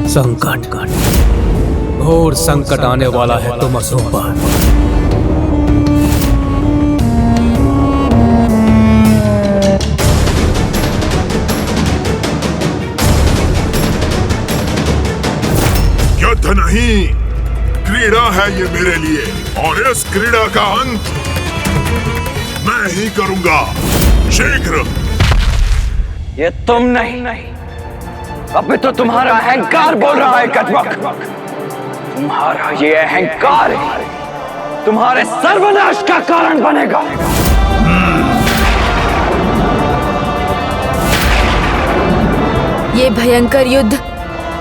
संकट, घोर संकट आने वाला है तुम असुर पर। युद्ध नहीं, क्रीड़ा है ये मेरे लिए, और इस क्रीड़ा का अंत मैं ही करूंगा, शीघ्र। ये तुम नहीं, अभी तो तुम्हारा अहंकार बोल रहा है गजमुख। तुम्हारा ये अहंकार ही तुम्हारे सर्वनाश का कारण बनेगा। ये भयंकर युद्ध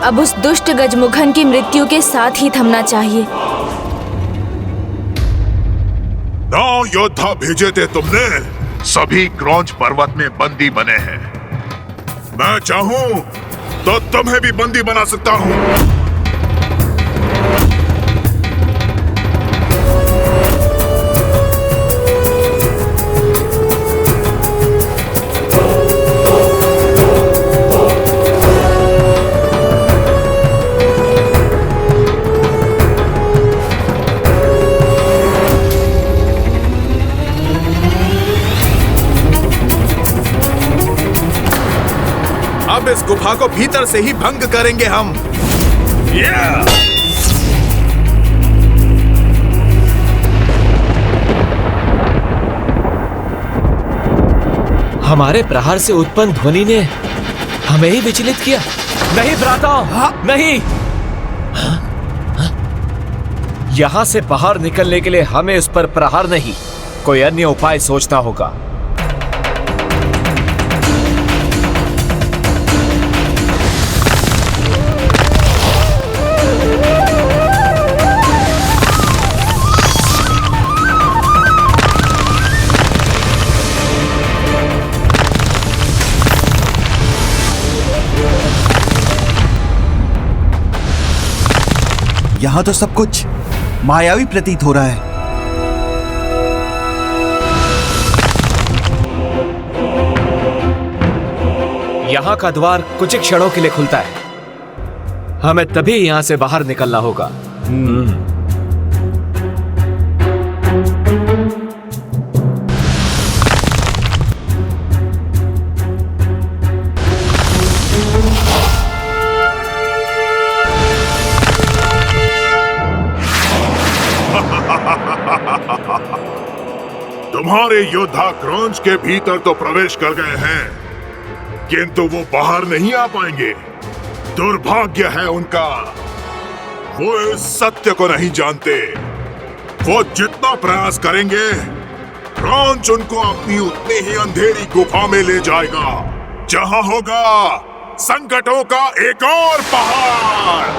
अब उस दुष्ट गजमुखन की मृत्यु के साथ ही थमना चाहिए। 9 योद्धा भेजे थे तुमने, सभी क्रौंच पर्वत में बंदी बने हैं। मैं चाहूं तो तुम्हें भी बंदी बना सकता हूं। अब इस गुफा को भीतर से ही भंग करेंगे हम। हमारे प्रहार से उत्पन्न ध्वनि ने हमें ही विचलित किया। नहीं भ्राता, नहीं। यहां से बाहर निकलने के लिए हमें उस पर प्रहार नहीं, कोई अन्य उपाय सोचना होगा। यहाँ तो सब कुछ मायावी प्रतीत हो रहा है। यहाँ का द्वार कुछ क्षणों के लिए खुलता है, हमें तभी यहाँ से बाहर निकलना होगा। तुम्हारे योद्धा क्रौंच के भीतर तो प्रवेश कर गए हैं, किंतु वो बाहर नहीं आ पाएंगे। दुर्भाग्य है उनका, वो इस सत्य को नहीं जानते। वो जितना प्रयास करेंगे, क्रौंच उनको अपनी उतनी ही अंधेरी गुफा में ले जाएगा, जहां होगा संकटों का एक और पहाड़।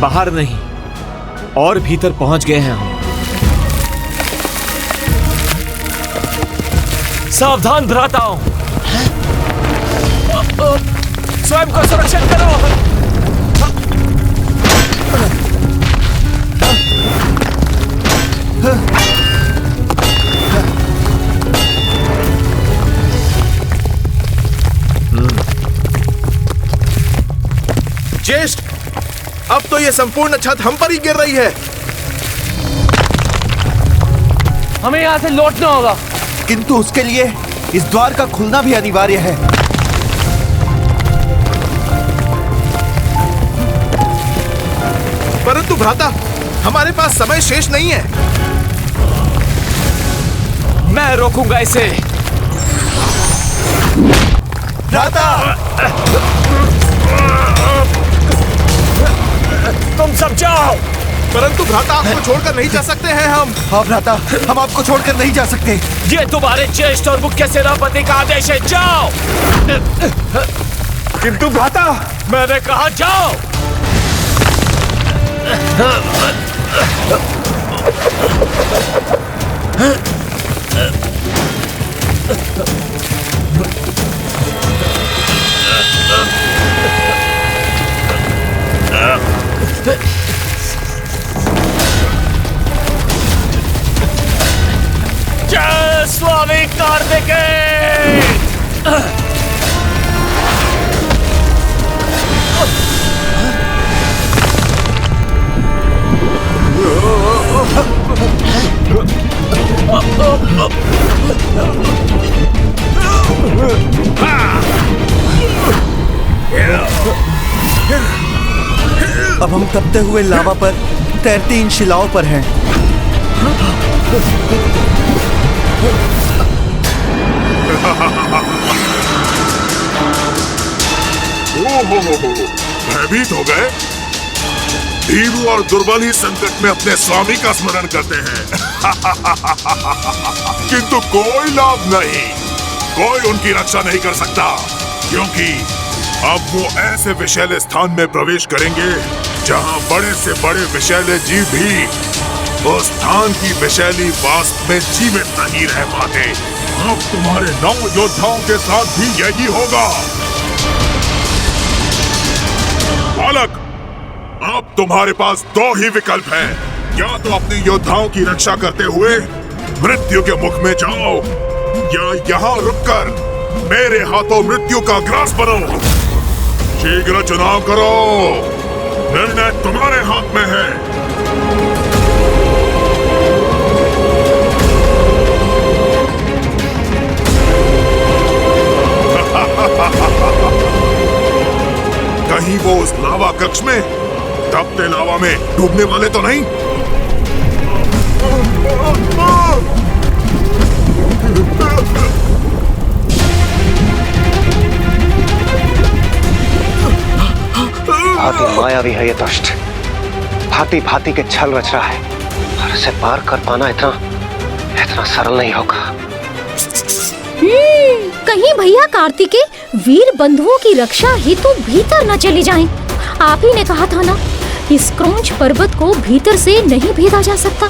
बाहर नहीं, और भीतर पहुंच गए हैं हम। सावधान भ्राताओं, स्वयं को सुरक्षित करो। ज्येष्ठ, अब तो ये संपूर्ण छत हम पर ही गिर रही है। हमें यहाँ से लौटना होगा। किंतु उसके लिए इस द्वार का खुलना भी अनिवार्य है। परंतु भ्राता, हमारे पास समय शेष नहीं है। मैं रोकूंगा इसे। भ्राता, तुम सब जाओ। परंतु भ्राता, आपको छोड़कर नहीं जा सकते हैं हम। हाँ भ्राता, हम आपको छोड़कर नहीं जा सकते। ये तुम्हारे ज्येष्ठ और मुख्य सेनापति का आदेश है, जाओ। किंतु भ्राता, मैंने कहा जाओ। जय स्वामी कार्तिकेय। अब हम तपते हुए लावा पर तैरती इन शिलाओं पर हैं। भयभीत हो गए? भीरू और दुर्बल ही संकट में अपने स्वामी का स्मरण करते हैं। किंतु कोई लाभ नहीं, कोई उनकी रक्षा नहीं कर सकता, क्योंकि अब वो ऐसे विषैले स्थान में प्रवेश करेंगे जहां बड़े से बड़े विषैले जीव भी उस स्थान की विषैली वास्त में जीवित नहीं रह पाते। अब तुम्हारे 9 योद्धाओं के साथ भी यही होगा। बालक, अब तुम्हारे पास 2 ही विकल्प हैं। या तो अपने योद्धाओं की रक्षा करते हुए मृत्यु के मुख में जाओ, या यहाँ रुककर मेरे हाथों मृत्यु का ग्रास बनो। शीघ्र चुनाव करो, निर्णय तुम्हारे हाथ में है। कहीं वो उस लावा कक्ष में तपते लावा में डूबने वाले तो नहीं? भांति मायावी है ये दुष्ट, भांति भांति के छल रच रहा है, और उसे पार कर पाना इतना सरल नहीं होगा। कहीं भैया कार्तिकेय वीर बंधुओं की रक्षा हेतु भीतर न चले जाएं। आप ही ने कहा था ना, इस क्रौंच पर्वत को भीतर से नहीं भेदा जा सकता,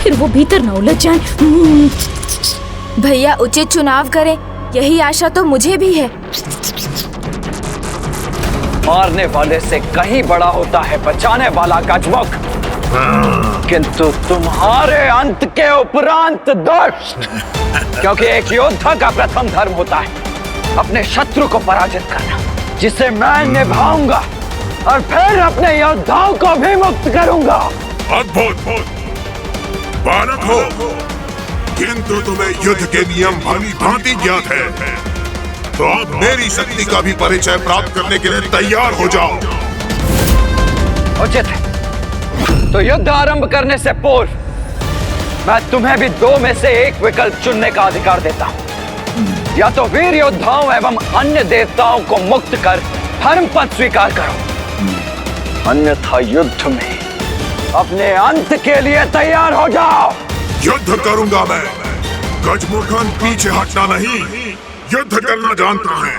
फिर वो भीतर न उलझ जाएं। भैया उचित चुनाव करें, यही आशा तो मुझे भी है। मारने वाले से कहीं बड़ा होता है बचाने वाला गजमुख, किंतु तुम्हारे अंत के उपरांत दुष्ट, क्योंकि एक योद्धा का प्रथम धर्म होता है अपने शत्रु को पराजित करना, जिसे मैं निभाऊंगा और फिर अपने योद्धाओं को भी मुक्त करूंगा। अद्भुत बालक हो, किंतु तुम्हें युद्ध के नियम भली भांति ज्ञात है, तो अब मेरी शक्ति का भी परिचय प्राप्त करने के लिए तैयार हो जाओ। उचित है, तो युद्ध आरंभ करने से पूर्व मैं तुम्हें भी 2 में से एक विकल्प चुनने का अधिकार देता हूं। या तो वीर योद्धाओं एवं अन्य देवताओं को मुक्त कर धर्म पद स्वीकार करो, अन्यथा युद्ध में अपने अंत के लिए तैयार हो जाओ। युद्ध करूंगा मैं, गजमुखन पीछे हटना नहीं, युद्ध करना जानता है।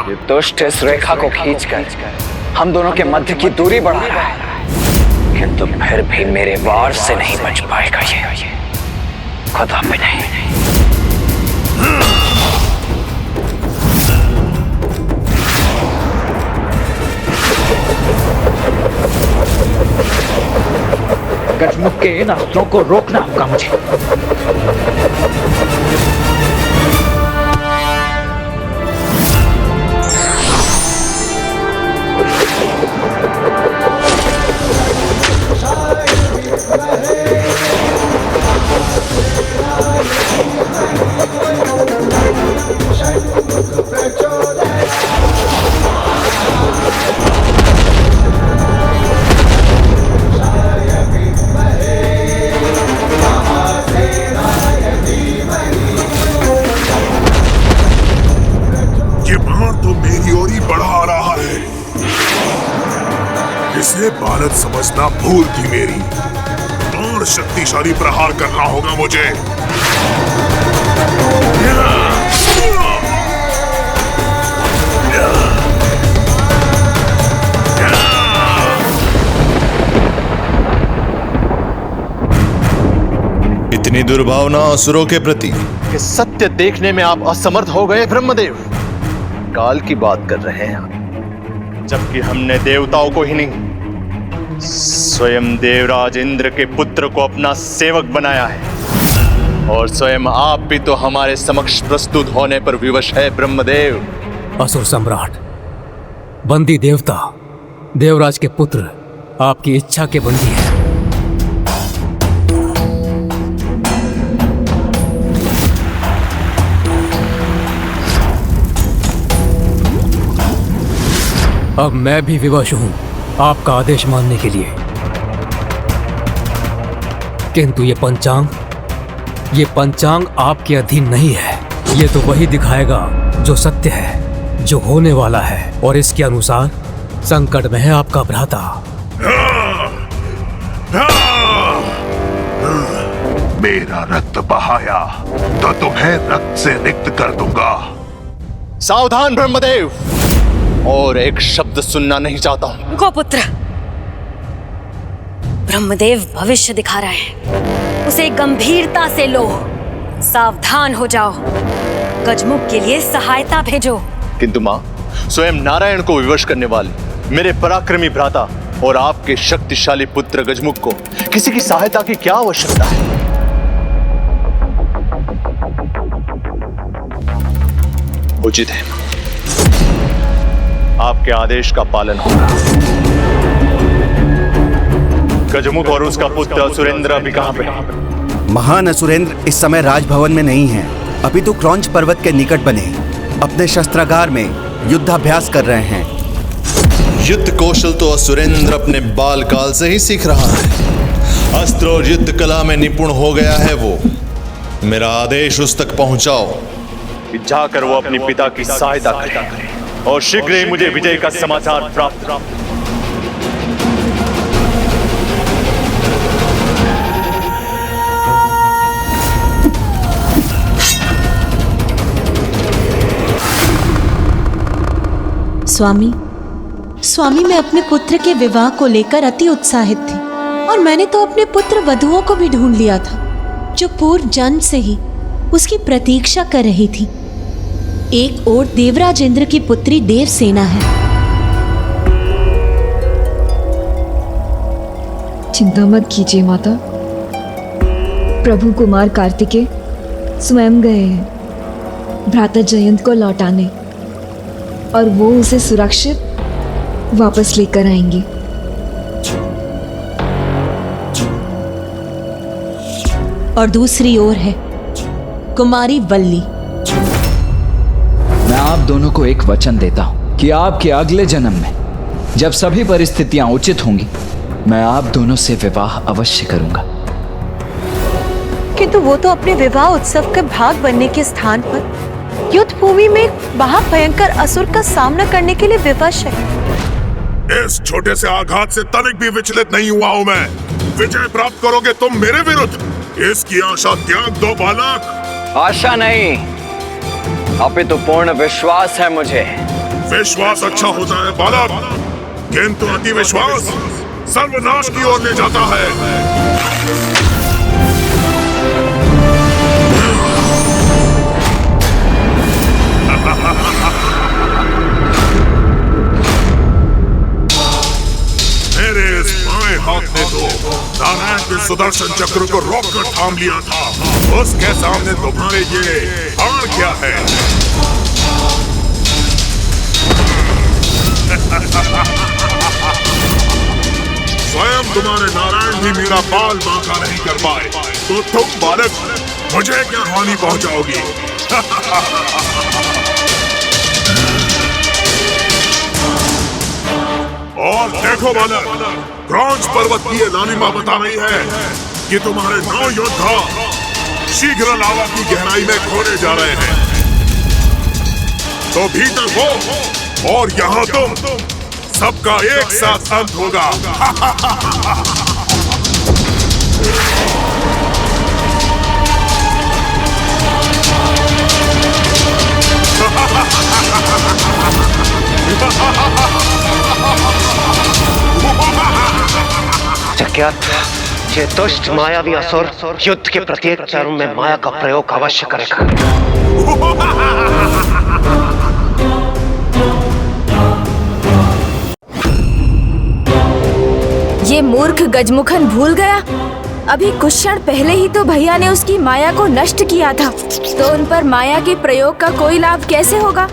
ये दुष्ट इस रेखा को खींचकर हम दोनों के मध्य की दूरी बढ़ा रहा है, किंतु फिर भी मेरे वार से नहीं बच पाएगा ये। कदापि नहीं। गजमुख के इन अस्त्रों को रोकना होगा मुझे। इसे बालक समझना भूल थी मेरी। और शक्तिशाली प्रहार करना होगा मुझे। इतनी दुर्भावना असुरों के प्रति कि सत्य देखने में आप असमर्थ हो गए ब्रह्मदेव। काल की बात कर रहे हैं, जबकि हमने देवताओं को ही नहीं, स्वयं देवराज इंद्र के पुत्र को अपना सेवक बनाया है। और स्वयं आप भी तो हमारे समक्ष प्रस्तुत होने पर विवश है ब्रह्मदेव। असुर सम्राट, बंदी देवता, देवराज के पुत्र आपकी इच्छा के बंदी है। अब मैं भी विवश हूं आपका आदेश मानने के लिए, किंतु ये पंचांग आपके अधीन नहीं है। ये तो वही दिखाएगा जो सत्य है, जो होने वाला है, और इसके अनुसार संकट में है आपका भ्राता। मेरा रक्त बहाया तो तुम्हें रक्त से रिक्त कर दूंगा। सावधान ब्रह्मदेव, और एक शब्द सुनना नहीं चाहता हूं। गोपुत्र, ब्रह्मदेव भविष्य दिखा रहे हैं, उसे गंभीरता से लो। सावधान हो जाओ, गजमुख के लिए सहायता भेजो। किंतु मां, स्वयं नारायण को विवश करने वाले मेरे पराक्रमी भ्राता और आपके शक्तिशाली पुत्र गजमुख को किसी की सहायता की क्या आवश्यकता है? उचित है, आपके आदेश का पालन होगा। गजमुख और उसका पुत्र असुरेंद्र अभी कहां पे? महान असुरेंद्र इस समय राजभवन में नहीं है, अभी तो क्रौंच पर्वत के निकट बने अपने शस्त्रागार में युद्धाभ्यास कर रहे हैं। युद्ध कौशल तो असुरेंद्र अपने बाल काल से ही सीख रहा है। अस्त्र और युद्ध कला में निपुण हो गया है वो। मेरा आदेश उस तक पहुंचाओ कि जाकर वो अपने पिता की सहायता करे और शीघ्र ही मुझे विजय का समाचार प्राप्त। स्वामी, मैं अपने पुत्र के विवाह को लेकर अति उत्साहित थी, और मैंने तो अपने पुत्र वधुओं को भी ढूंढ लिया था, जो पूर्व जन्म से ही उसकी प्रतीक्षा कर रही थी। एक ओर देवराज इंद्र की पुत्री देवसेना है। चिंता मत कीजिए माता, प्रभु कुमार कार्तिकेय स्वयं गए हैं भ्राता जयंत को लौटाने, और वो उसे सुरक्षित वापस लेकर आएंगे। और दूसरी ओर है कुमारी वल्ली। मैं आप दोनों को एक वचन देता हूं कि आपके अगले जन्म में जब सभी परिस्थितियां उचित होंगी, मैं आप दोनों से विवाह अवश्य करूंगा। किंतु वो तो अपने विवाह उत्सव के भाग बनने के स्थान पर युद्ध भूमि में एक महाभयंकर असुर का सामना करने के लिए विवश है। इस छोटे से आघात से तनिक भी विचलित नहीं हुआ हूँ मैं। विजय प्राप्त करोगे तुम मेरे विरुद्ध, इसकी आशा त्याग दो बालक। आशा नहीं, अपितु पूर्ण विश्वास है मुझे। विश्वास अच्छा होता है बालक, किंतु अति विश्वास सर्वनाश की ओर ले जाता है। नारायण के सुदर्शन चक्र को रोककर थाम लिया था, उसके सामने तुम्हारे ये हार क्या है? स्वयं तुम्हारे नारायण भी मेरा बाल बांका नहीं कर पाए, तो तुम बालक मुझे क्या हानि पहुंचाओगी? और देखो बालक, क्रॉन्च पर्वत की ये लालिमा बता रही है कि तुम्हारे 9 योद्धा शीघ्र लावा की गहराई में खोने जा रहे हैं। तो भीतर वो और यहाँ तुम, सबका एक साथ अंत होगा। जज्ञात, ये दुष्ट मायावी असुर युद्ध के प्रत्येक चरण में माया का प्रयोग अवश्य करेगा। ये मूर्ख गजमुखन भूल गया, अभी कुछ क्षण पहले ही तो भैया ने उसकी माया को नष्ट किया था, तो उन पर माया के प्रयोग का कोई लाभ कैसे होगा?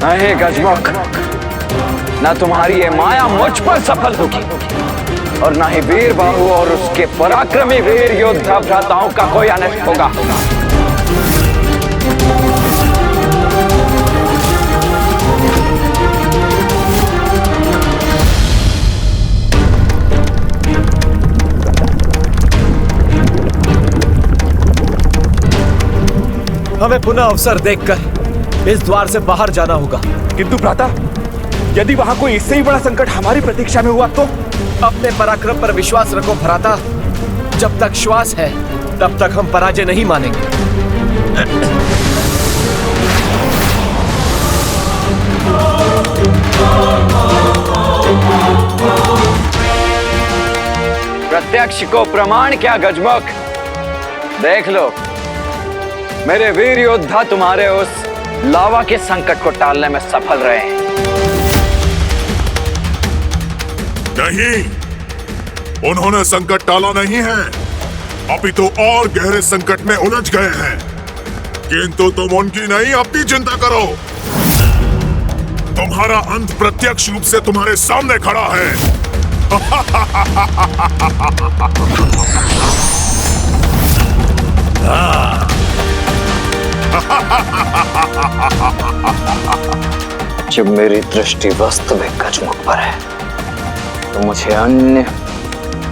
नहीं गजमुख, न तुम्हारी ये माया मुझ पर सफल होगी और न ही वीर बाहु और उसके पराक्रमी वीर योद्धा भ्राताओं का कोई अनर्थ होगा। हमें पुनः अवसर देखकर इस द्वार से बाहर जाना होगा। किंतु भ्राता, यदि वहां कोई इससे ही बड़ा संकट हमारी प्रतीक्षा में हुआ तो? अपने पराक्रम पर विश्वास रखो भ्राता, जब तक श्वास है तब तक हम पराजय नहीं मानेंगे। प्रत्यक्ष को प्रमाण क्या गजमुख, देख लो, मेरे वीर योद्धा तुम्हारे उस लावा के संकट को टालने में सफल रहे हैं। नहीं, उन्होंने संकट टाला नहीं है, अपितु और गहरे संकट में उलझ गए हैं। किंतु तुम उनकी नहीं, अपनी चिंता करो। तुम्हारा अंत प्रत्यक्ष रूप से तुम्हारे सामने खड़ा है। जब मेरी दृष्टि वास्तविक गजमुख पर है, तो मुझे अन्य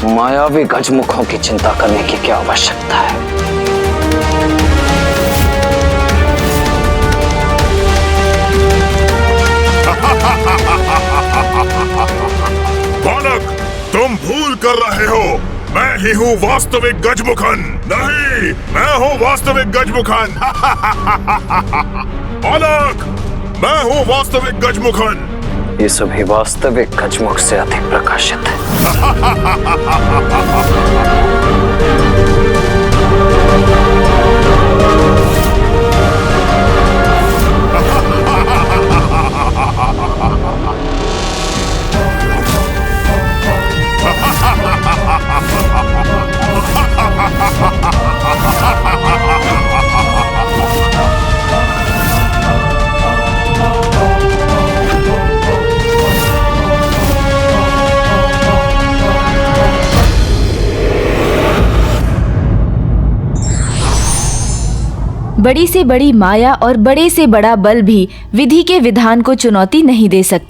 मायावी गजमुखों की चिंता करने की क्या आवश्यकता है? बालक, तुम भूल कर रहे हो, मैं ही हूँ वास्तविक गजमुखन। नहीं, मैं हूँ वास्तविक गजमुखन। बालक, मैं हूँ वास्तविक गजमुखन। ये सभी वास्तविक गजमुख से अधिक प्रकाशित है। बड़ी से बड़ी माया और बड़े से बड़ा बल भी विधि के विधान को चुनौती नहीं दे सकते।